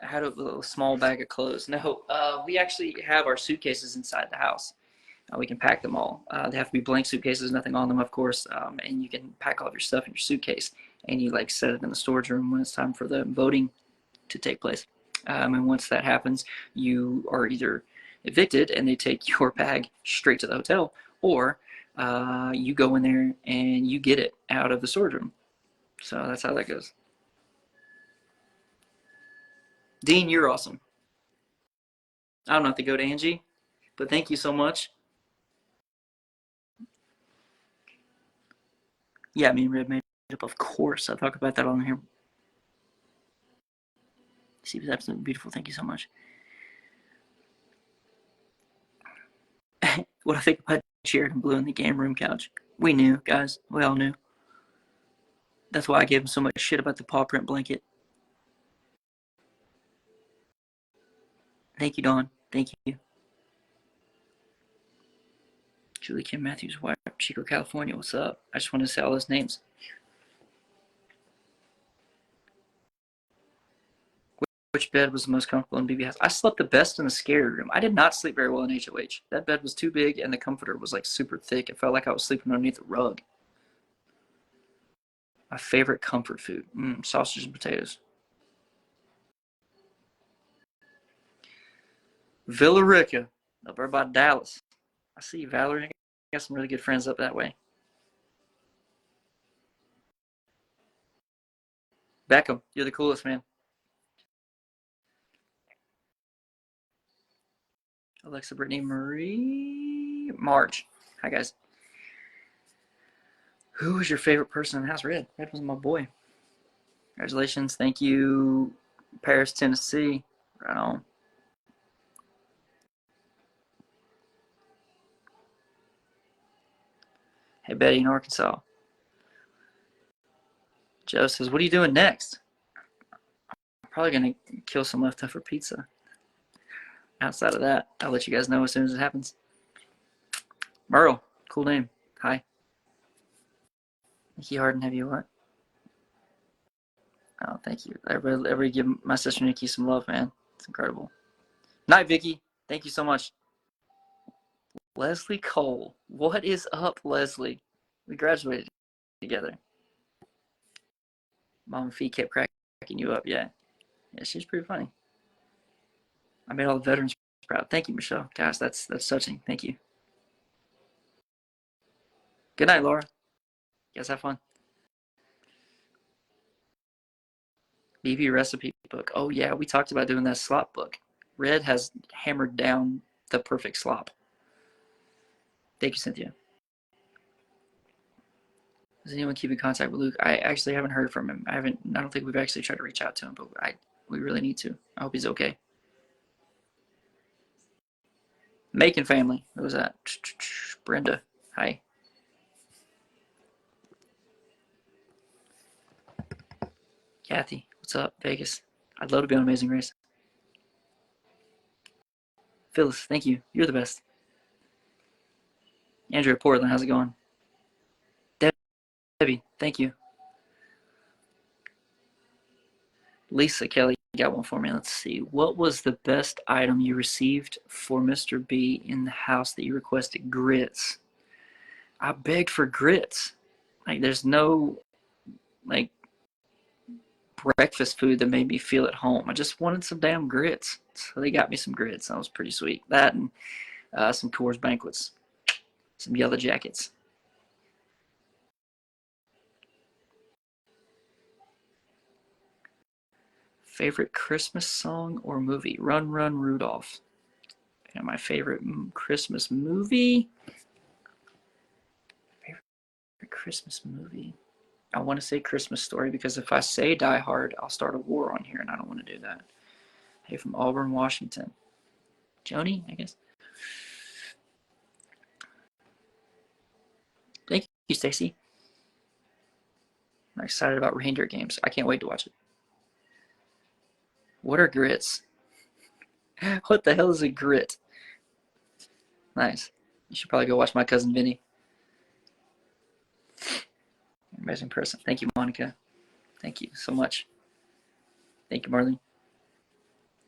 Had a small bag of clothes. No, we actually have our suitcases inside the house. We can pack them all. They have to be blank suitcases, nothing on them, of course. And you can pack all of your stuff in your suitcase, and you like set it in the storage room when it's time for the voting to take place. And once that happens, you are either evicted and they take your bag straight to the hotel, or you go in there and you get it out of the storage room. So that's how that goes. Dean, you're awesome. I don't have to go to Angie, but thank you so much. Yeah, me and Red made it up, of course. I'll talk about that on here. She was absolutely beautiful. Thank you so much. What I think about Jared and Blue in the game room couch. We knew, guys. We all knew. That's why I gave him so much shit about the paw print blanket. Thank you, Dawn. Thank you. Julie Kim Matthews, wife, Chico, California. What's up? I just wanted to say all those names. Which bed was the most comfortable in BB house? I slept the best in the scary room. I did not sleep very well in HOH. That bed was too big and the comforter was like super thick. It felt like I was sleeping underneath a rug. My favorite comfort food. Sausage and potatoes. Villa Rica, up there by Dallas. I see you, Valerie. I got some really good friends up that way. Beckham, you're the coolest, man. Alexa, Brittany, Marie, Marge. Hi, guys. Who was your favorite person in the house? Red. Red was my boy. Congratulations. Thank you, Paris, Tennessee. Right on. Hey, Betty in Arkansas. Joe says, what are you doing next? I'm probably going to kill some leftover pizza. Outside of that, I'll let you guys know as soon as it happens. Merle, cool name. Hi. Nikki Harden, have you what? Oh, thank you. Everybody give my sister Nikki some love, man. It's incredible. Night, Vicky. Thank you so much. Leslie Cole. What is up, Leslie? We graduated together. Mom Fee kept cracking you up, yeah. Yeah, she's pretty funny. I made all the veterans proud. Thank you, Michelle. Gosh, that's touching. Thank you. Good night, Laura. You guys have fun. BB recipe book. Oh yeah, we talked about doing that slop book. Red has hammered down the perfect slop. Thank you, Cynthia. Does anyone keep in contact with Luke? I actually haven't heard from him. I don't think we've actually tried to reach out to him, but we really need to. I hope he's okay. Macon family. Who was that? Brenda. Hi. Kathy. What's up? Vegas. I'd love to be on Amazing Race. Phyllis. Thank you. You're the best. Andrea Portland. How's it going? Debbie. Thank you. Lisa Kelly got one for me. Let's see. What was the best item you received for Mr. B in the house that you requested? Grits. I begged for grits. Like, there's no, like, breakfast food that made me feel at home. I just wanted some damn grits. So they got me some grits. That was pretty sweet. That and some Coors Banquets. Some Yellow Jackets. Favorite Christmas song or movie? Run, Run, Rudolph. And my favorite Christmas movie? Favorite Christmas movie? I want to say Christmas Story because if I say Die Hard, I'll start a war on here, and I don't want to do that. Hey, from Auburn, Washington. Joni, I guess. Thank you, Stacy. I'm excited about Reindeer games. I can't wait to watch it. What are grits? What the hell is a grit? Nice. You should probably go watch My Cousin Vinny. Amazing person. Thank you, Monica. Thank you so much. Thank you, Marlene.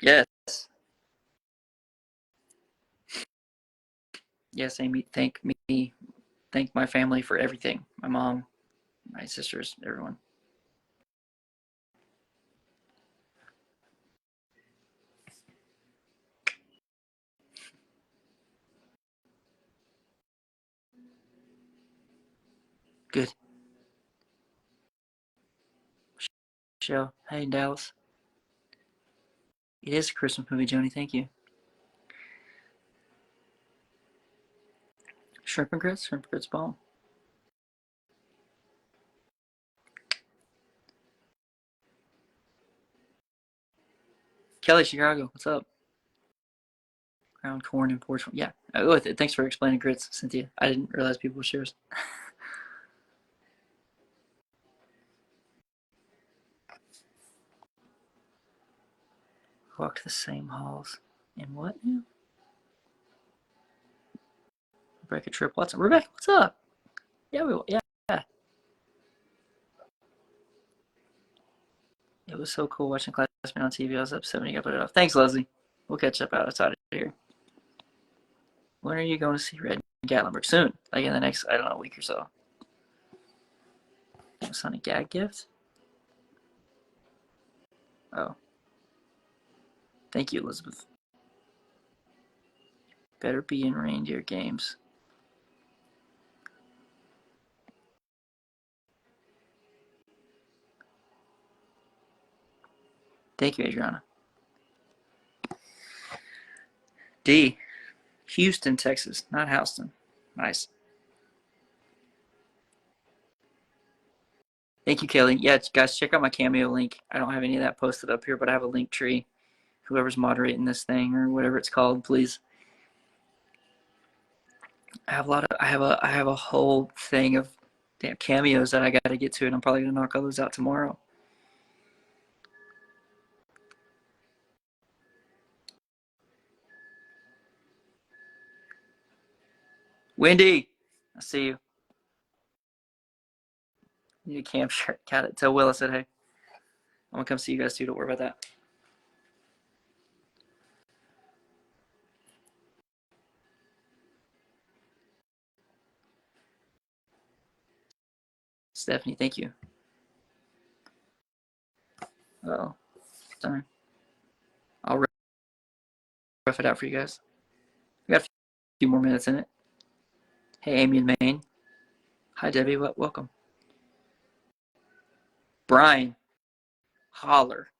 Yes. Yes, Amy. Thank me. Thank my family for everything. My mom, my sisters, everyone. Good. Michelle. Hey, Dallas. It is a Christmas movie, Joni. Thank you. Shrimp and grits? Shrimp and grits bomb. Kelly, Chicago. What's up? Ground corn and porch. Yeah. Oh, thanks for explaining grits, Cynthia. I didn't realize people were shares. Walked the same halls. And what now? Rebecca Tripp Watson. Rebecca, what's up? Yeah, we will. Yeah. It was so cool watching Classmate on TV. I was upset when you got put it off. Thanks, Leslie. We'll catch up outside of here. When are you going to see Red in Gatlinburg? Soon. Like in the next, I don't know, week or so. Was on a gag gift? Oh. Thank you, Elizabeth. Better be in Reindeer games. Thank you, Adriana. D. Houston, Texas, not Houston. Nice. Thank you, Kelly. Yeah, guys, check out my Cameo link. I don't have any of that posted up here, but I have a link tree. Whoever's moderating this thing or whatever it's called, please. I have a whole thing of damn cameos that I got to get to, and I'm probably gonna knock all those out tomorrow. Wendy, I see you. You need a cam shirt. Got it. Tell Will I said hey. I'm gonna come see you guys too. Don't worry about that. Stephanie, thank you. Oh, darn. I'll rough it out for you guys. We got a few more minutes in it. Hey, Amy in Maine. Hi, Debbie. Welcome. Brian, holler.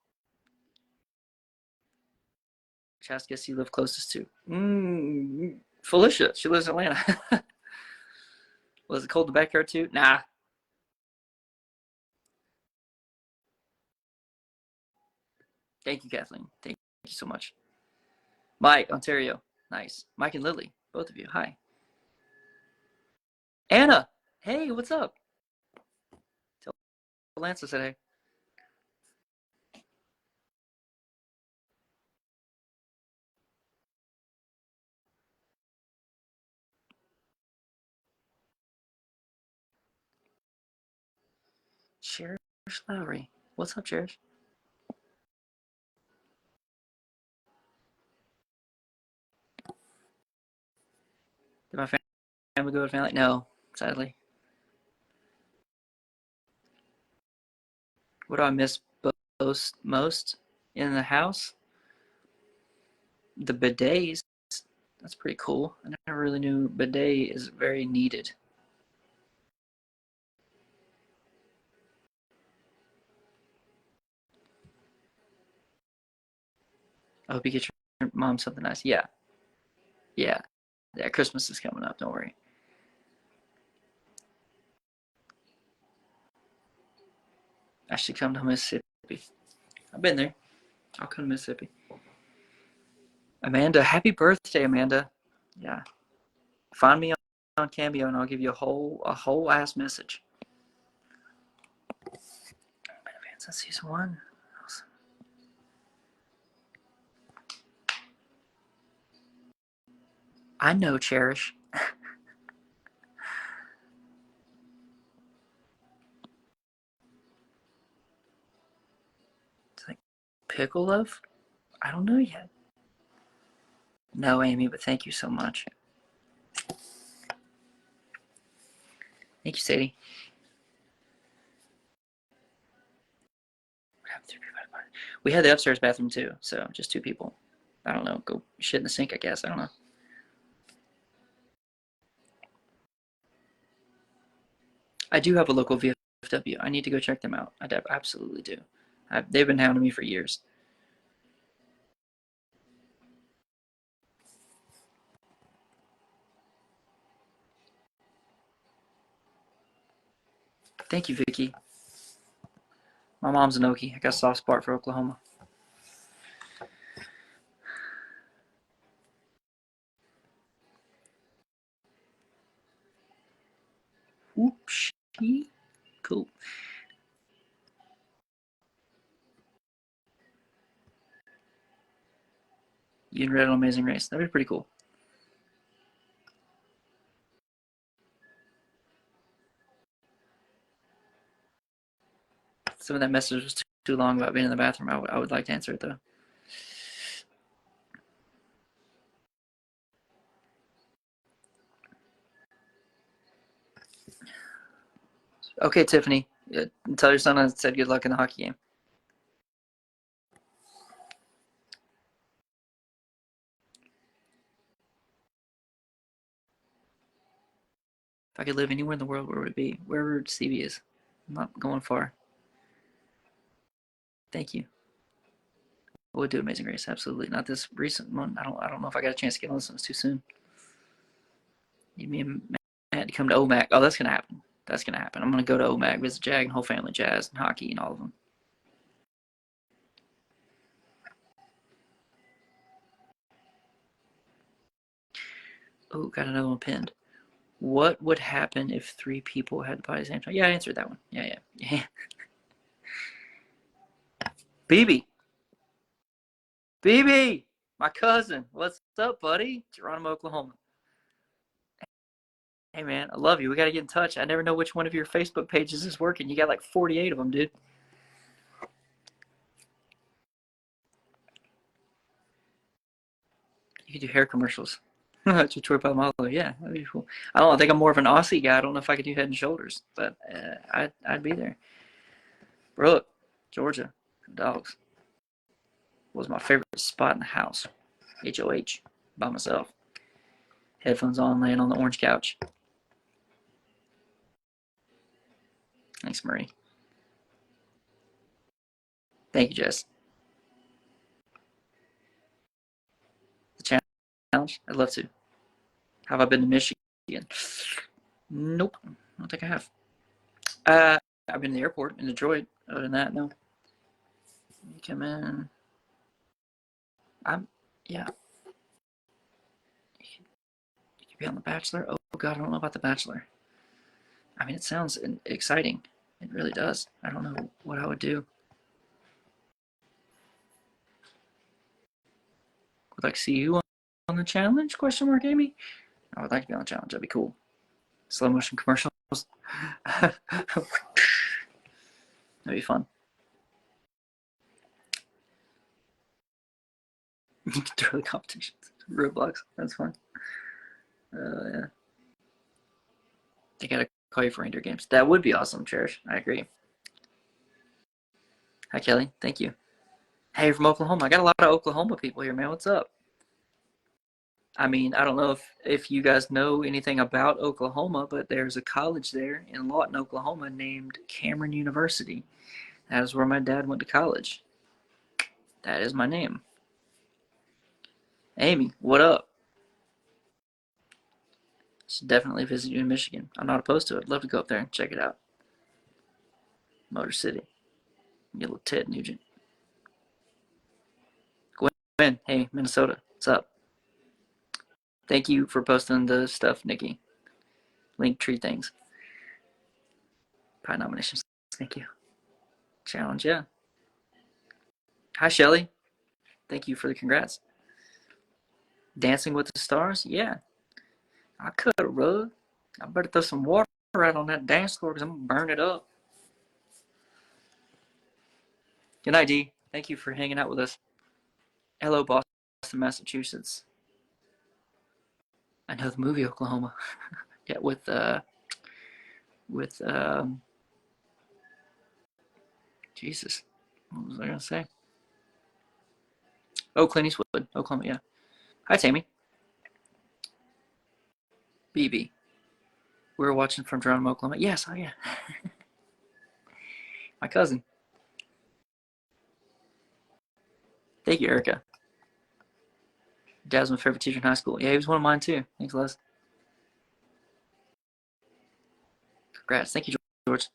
Chas, guess you live closest to. Felicia, she lives in Atlanta. Was it cold in the backyard too? Nah. Thank you, Kathleen. Thank you so much. Mike, Ontario. Nice. Mike and Lily, both of you. Hi. Anna. Hey, what's up? Tell Lance I said hey. Cherish Lowry. What's up, Cherish? Did my family go to family? No, sadly. What do I miss most in the house? The bidets. That's pretty cool. I never really knew bidet is very needed. I hope you get your mom something nice. Yeah. Yeah. Yeah, Christmas is coming up. Don't worry. I should come to Mississippi. I've been there. I'll come to Mississippi. Amanda, happy birthday, Amanda. Yeah. Find me on Cameo and I'll give you a whole ass message. Advance on season 1. Awesome. I know, Cherish. It's like pickle love? I don't know yet. No, Amy, but thank you so much. Thank you, Sadie. We had the upstairs bathroom too, so just 2 people. I don't know. Go shit in the sink, I guess. I don't know. I do have a local VFW. I need to go check them out. I absolutely do. They've been hounding me for years. Thank you, Vicky. My mom's an Okie. I got a soft spot for Oklahoma. Oops. Cool. You and Red on Amazing Race. That'd be pretty cool. Some of that message was too long about being in the bathroom. I would like to answer it, though. Okay, Tiffany. Tell your son I said good luck in the hockey game. If I could live anywhere in the world, where would it be? Wherever Stevie is. I'm not going far. Thank you. I would do Amazing Race, absolutely. Not this recent one. I don't know if I got a chance to get on this one. It's too soon. Me and Matt to come to OMAC. Oh, that's gonna happen. That's gonna happen. I'm gonna go to OMAC, visit Jag and whole family, Jazz and hockey and all of them. Oh, got another one pinned. What would happen if 3 people had the body same time? Yeah, I answered that one. Yeah. BB, my cousin. What's up, buddy? Geronimo, Oklahoma. Hey, man, I love you. We got to get in touch. I never know which one of your Facebook pages is working. You got like 48 of them, dude. You could do hair commercials. Tutorial by Malo. Yeah, that'd be cool. I don't know. I think I'm more of an Aussie guy. I don't know if I could do Head and Shoulders, but I'd be there. Brooke, Georgia, dogs was my favorite spot in the house. HOH, by myself. Headphones on, laying on the orange couch. Thanks, Marie. Thank you, Jess. The challenge? I'd love to. Have I been to Michigan? Nope. I don't think I have. I've been to the airport in Detroit. Other than that, no. You come in. Yeah. You could be on The Bachelor. Oh, God, I don't know about The Bachelor. I mean, it sounds exciting. It really does. I don't know what I would do. Would like to see you on the challenge? Question mark, Amy. I would like to be on the challenge. That'd be cool. Slow motion commercials. That'd be fun. You can throw the competitions. Roblox. That's fun. Yeah. They gotta call you for Reindeer games. That would be awesome, Cherish. I agree. Hi, Kelly. Thank you. Hey, from Oklahoma. I got a lot of Oklahoma people here, man. What's up? I mean, I don't know if you guys know anything about Oklahoma, but there's a college there in Lawton, Oklahoma named Cameron University. That is where my dad went to college. That is my name. Amy, what up? Should definitely visit you in Michigan. I'm not opposed to it. I'd love to go up there and check it out. Motor City. Get a little Ted Nugent. Gwen, hey, Minnesota. What's up? Thank you for posting the stuff, Nikki. Linktree things. Pie nominations. Thank you. Challenge, yeah. Hi, Shelly. Thank you for the congrats. Dancing with the Stars? Yeah. I cut a rug. I better throw some water out on that dance floor because I'm going to burn it up. Good night, D. Thank you for hanging out with us. Hello, Boston, Massachusetts. I know the movie Oklahoma. Yeah, with Jesus. What was I going to say? Oh, Clint Eastwood. Oklahoma, yeah. Hi, Tammy. BB. We were watching from Geronimo, Oklahoma. Yes, oh yeah. My cousin. Thank you, Erica. Dad was my favorite teacher in high school. Yeah, he was one of mine too. Thanks, Les. Congrats. Thank you, George.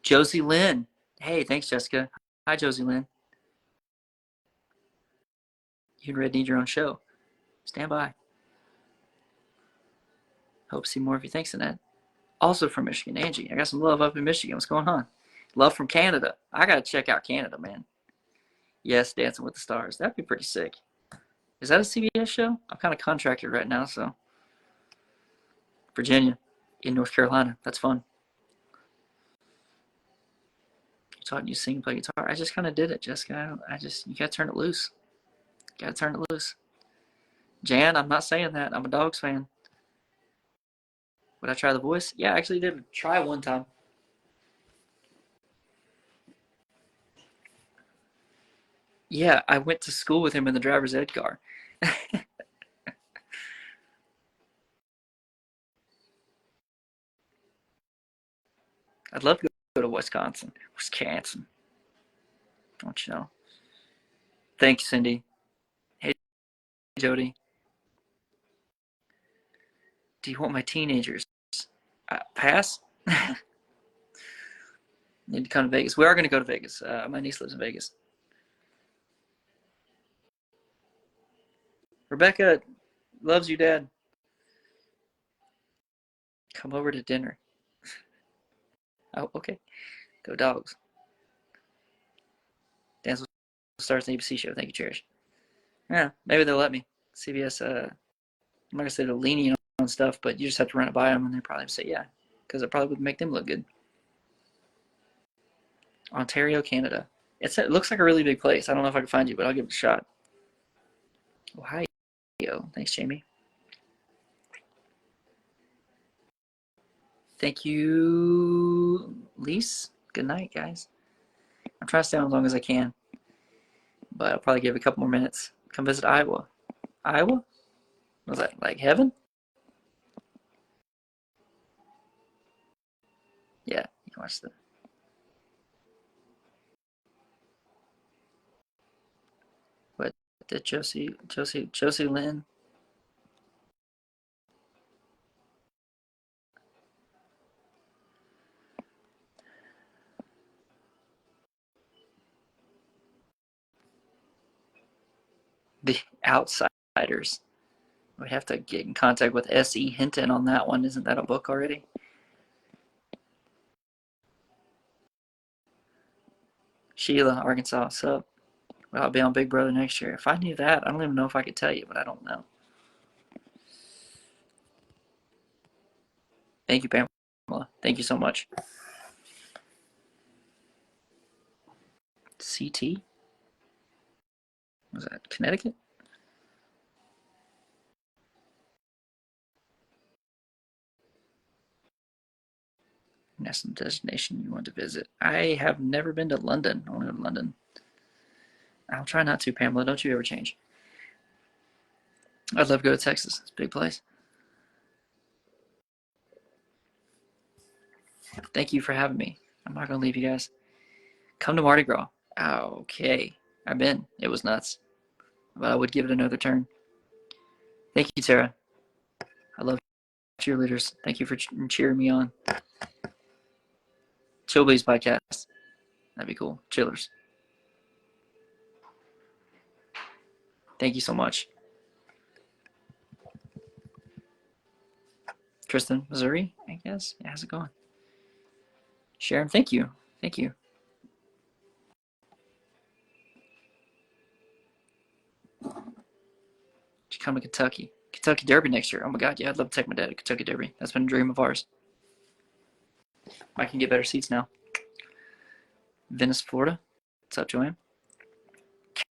Josie Lynn. Hey, thanks, Jessica. Hi, Josie Lynn. You and Red need your own show. Stand by. Hope to see more of you. Thanks, Annette. Also from Michigan, Angie. I got some love up in Michigan. What's going on? Love from Canada. I got to check out Canada, man. Yes, Dancing with the Stars. That'd be pretty sick. Is that a CBS show? I'm kind of contracted right now, so. Virginia, in North Carolina. That's fun. You taught you sing and play guitar. I just kind of did it, Jessica. You got to turn it loose. Got to turn it loose. Jan, I'm not saying that. I'm a Dogs fan. Would I try the voice? Yeah, I actually did try one time. Yeah, I went to school with him in the driver's ed car. I'd love to go to Wisconsin. Don't you know? Thank you, Cindy. Hey, Jody. Do you want my teenagers? Pass? Need to come to Vegas. We are going to go to Vegas. My niece lives in Vegas. Rebecca loves you, Dad. Come over to dinner. Oh, okay. Go Dogs. Dance with Stars on the ABC show. Thank you, Cherish. Yeah, maybe they'll let me. CBS, I'm not going to say they're lenient on stuff, but you just have to run it by them, and they probably say yeah, because it probably would make them look good. Ontario, Canada. It looks like a really big place. I don't know if I can find you, but I'll give it a shot. Ohio. Thanks, Jamie. Thank you, Lise. Good night, guys. I'm trying to stay on as long as I can, but I'll probably give it a couple more minutes. Come visit Iowa. Iowa? Was that like heaven? Yeah, you can watch the. What did Josie Lynn? The Outsiders. We have to get in contact with S.E. Hinton on that one. Isn't that a book already? Sheila, Arkansas. Sup? Well, I'll be on Big Brother next year. If I knew that, I don't even know if I could tell you, but I don't know. Thank you, Pamela. Thank you so much. CT? Was that Connecticut? National destination you want to visit? I have never been to London. I want to go to London. I'll try not to, Pamela. Don't you ever change. I'd love to go to Texas. It's a big place. Thank you for having me. I'm not going to leave you guys. Come to Mardi Gras. Okay. I've been. It was nuts. But I would give it another turn. Thank you, Tara. I love cheerleaders. Thank you for cheering me on. Chillblaze podcast. That'd be cool. Chillers. Thank you so much. Tristan, Missouri, I guess. Yeah, how's it going? Sharon, thank you. Thank you. Should come to Kentucky. Kentucky Derby next year. Oh my God, yeah, I'd love to take my dad to Kentucky Derby. That's been a dream of ours. I can get better seats now. Venice, Florida. What's up, Joanne?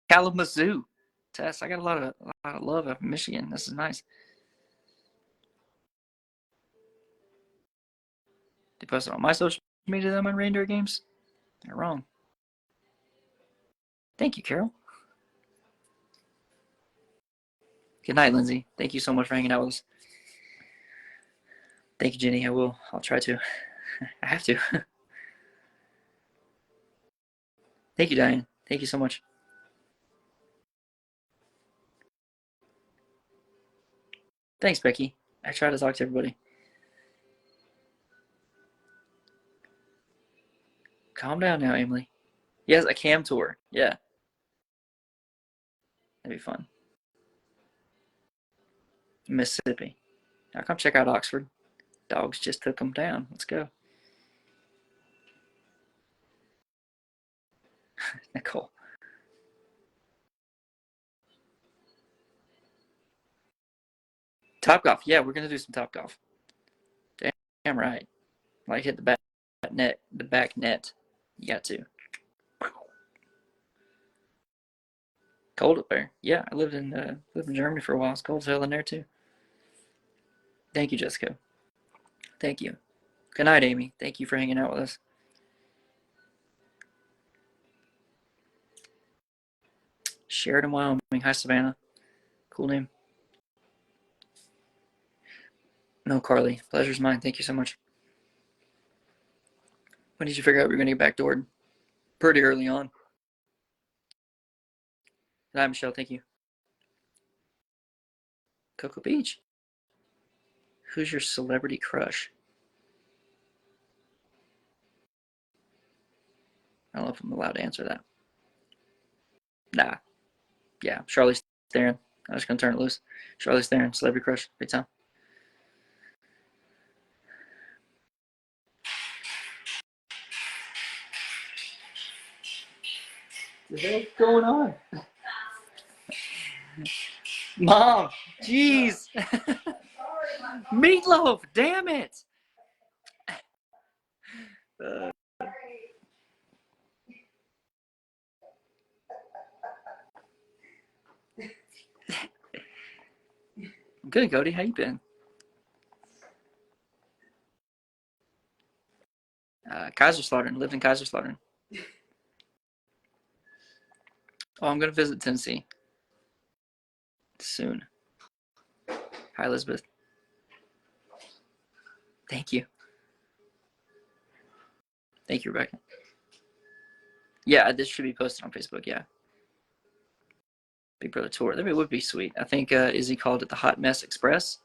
Kalamazoo. Tess, I got a lot of love up in Michigan. This is nice. They posted on my social media that I'm on Reindeer games. They're wrong. Thank you, Carol. Good night, Lindsay. Thank you so much for hanging out with us. Thank you, Jenny. I'll try to. I have to. Thank you, Diane. Thank you so much. Thanks, Becky. I try to talk to everybody. Calm down now, Emily. Yes, a cam tour. Yeah. That'd be fun. Mississippi. Now come check out Oxford. Dogs just took them down. Let's go. Nicole. Top golf. Yeah, we're gonna do some top golf. Damn right. Like hit the back net. The back net. You got to. Cold up there. Yeah, I lived in Germany for a while. It's cold as hell in there too. Thank you, Jessica. Thank you. Good night, Amy. Thank you for hanging out with us. Sheridan, Wyoming. Hi, Savannah. Cool name. No, Carly. Pleasure's mine. Thank you so much. When did you figure out we were going to get backdoored? Pretty early on. Good night, Michelle. Thank you. Cocoa Beach. Who's your celebrity crush? I don't know if I'm allowed to answer that. Nah. Yeah, Charlize Theron. I'm just going to turn it loose. Charlize Theron, celebrity crush. Big time. What the hell's going on? Mom, jeez. Meatloaf, damn it. Good, Cody. How you been? Kaiserslautern. Lived in Kaiserslautern. Oh, I'm going to visit Tennessee soon. Hi, Elizabeth. Thank you. Thank you, Rebecca. Yeah, this should be posted on Facebook, yeah. Big Brother Tour. That would be sweet. I think Izzy called it the Hot Mess Express.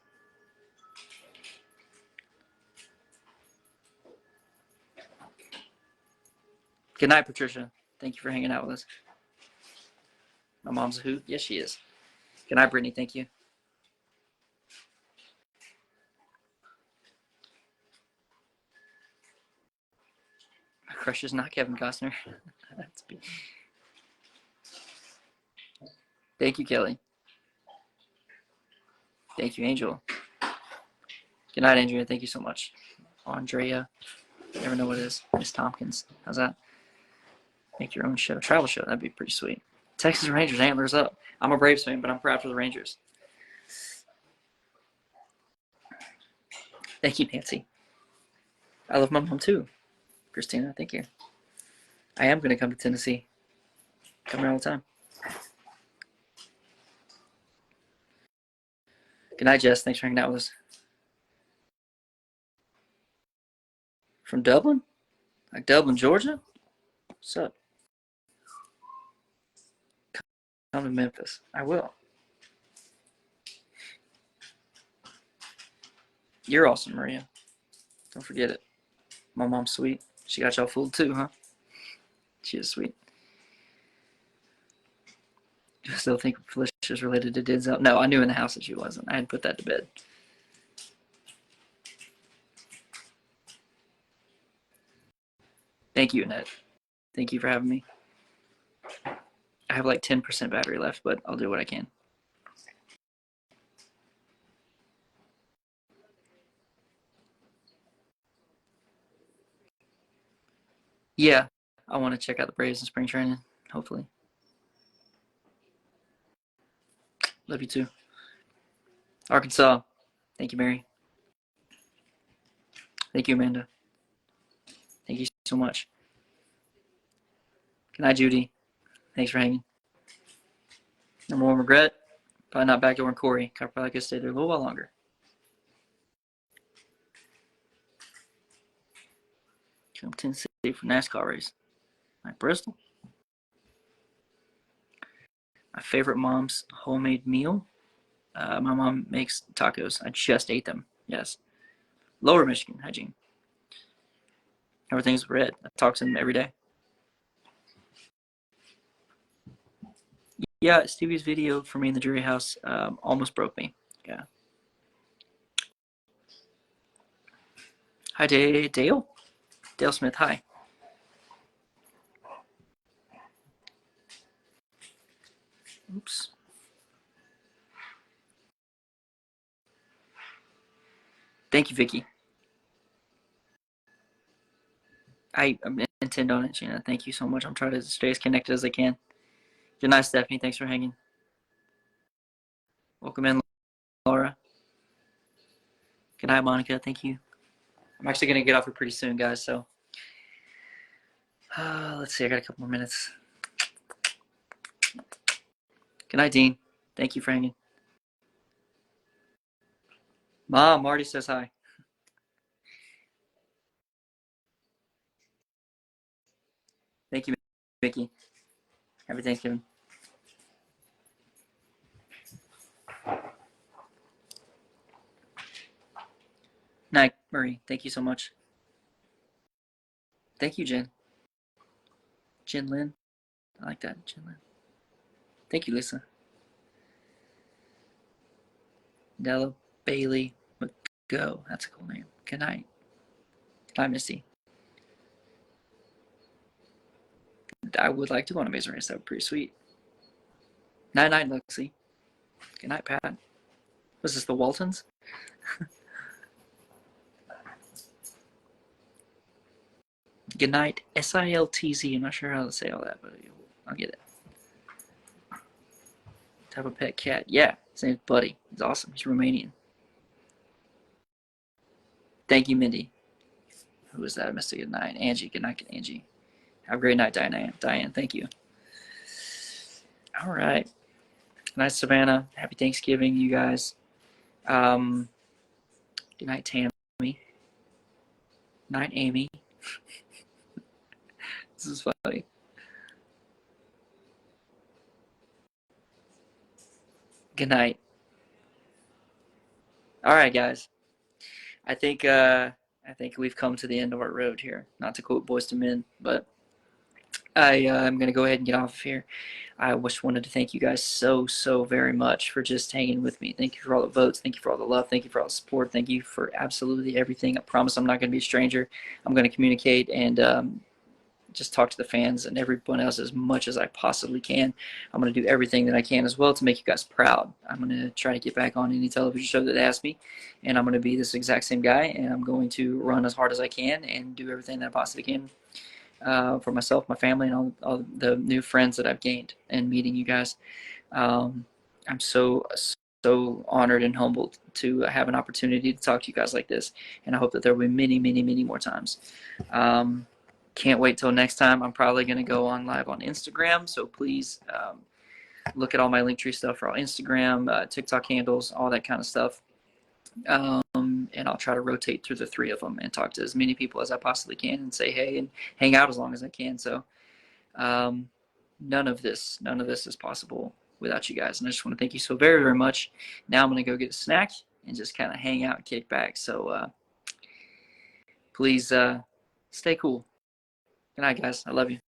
Good night, Patricia. Thank you for hanging out with us. My mom's a hoot. Yes, she is. Good night, Brittany. Thank you. My crush is not Kevin Costner. Thank you, Kelly. Thank you, Angel. Good night, Andrea. Thank you so much. Andrea. Never know what it is. Miss Tompkins. How's that? Make your own show. Travel show. That'd be pretty sweet. Texas Rangers, antlers up. I'm a Braves fan, but I'm proud for the Rangers. Thank you, Nancy. I love my mom too. Christina, thank you. I am going to come to Tennessee. Come here all the time. Good night, Jess. Thanks for hanging out with us. From Dublin? Like Dublin, Georgia? What's up? Come to Memphis. I will. You're awesome, Maria. Don't forget it. My mom's sweet. She got y'all fooled too, huh? She is sweet. Do I still think Felicia's related to Denzel? No, I knew in the house that she wasn't. I had put that to bed. Thank you, Annette. Thank you for having me. I have like 10% battery left, but I'll do what I can. Yeah, I want to check out the Braves in spring training, hopefully. Love you too. Arkansas. Thank you, Mary. Thank you, Amanda. Thank you so much. Good night, Judy. Thanks for hanging. Number one regret, probably not backdooring Corey. I probably could stay there a little while longer. Come to Tennessee for NASCAR race. Like Bristol? My favorite mom's homemade meal. My mom makes tacos. I just ate them. Yes. Lower Michigan hygiene. Everything's red. I talk to them every day. Yeah, Stevie's video for me in the jury house almost broke me. Yeah. Hi, Dale. Dale Smith, hi. Oops. Thank you, Vicky. I intend on it, Gina. Thank you so much. I'm trying to stay as connected as I can. Good night, Stephanie. Thanks for hanging. Welcome in, Laura. Good night, Monica. Thank you. I'm actually going to get off here pretty soon, guys. So let's see. I got a couple more minutes. Good night, Dean. Thank you for hanging. Mom, Marty says hi. Thank you, Vicky. Happy Thanksgiving. Night, Marie. Thank you so much. Thank you, Jen. Jen Lynn. I like that, Jen Lynn. Thank you, Lisa. Della Bailey McGo. That's a cool name. Good night. Good night, Misty. I would like to go on Amazing Race. That would be pretty sweet. Night, night, Lexi. Good night, Pat. Was this the Waltons? Good night, SILTZ. I'm not sure how to say all that, but I'll get it. Type of pet cat. Yeah, his name's Buddy. He's awesome. He's Romanian. Thank you, Mindy. Who was that? I missed a good night. Angie. Good night, Angie. Have a great night, Diane. Diane, thank you. All right. Good night, Savannah. Happy Thanksgiving, you guys. Good night, Tammy. Night, Amy. This is funny. Good night. All right, guys. I think we've come to the end of our road here. Not to quote Boyz II Men, but I'm going to go ahead and get off of here. I just wanted to thank you guys so very much for just hanging with me. Thank you for all the votes. Thank you for all the love. Thank you for all the support. Thank you for absolutely everything. I promise I'm not going to be a stranger. I'm going to communicate and just talk to the fans and everyone else as much as I possibly can. I'm going to do everything that I can as well to make you guys proud. I'm going to try to get back on any television show that asks me, and I'm going to be this exact same guy, and I'm going to run as hard as I can and do everything that I possibly can for myself, my family, and all the new friends that I've gained and meeting you guys. I'm so honored and humbled to have an opportunity to talk to you guys like this, and I hope that there will be many more times. Can't wait till next time. I'm probably going to go on live on Instagram, so please look at all my Linktree stuff for all Instagram, TikTok handles, all that kind of stuff. And I'll try to rotate through the three of them and talk to as many people as I possibly can and say hey and hang out as long as I can. So none of this is possible without you guys. And I just want to thank you so very much. Now I'm going to go get a snack and just kind of hang out and kick back. So please stay cool. Good night, guys. I love you.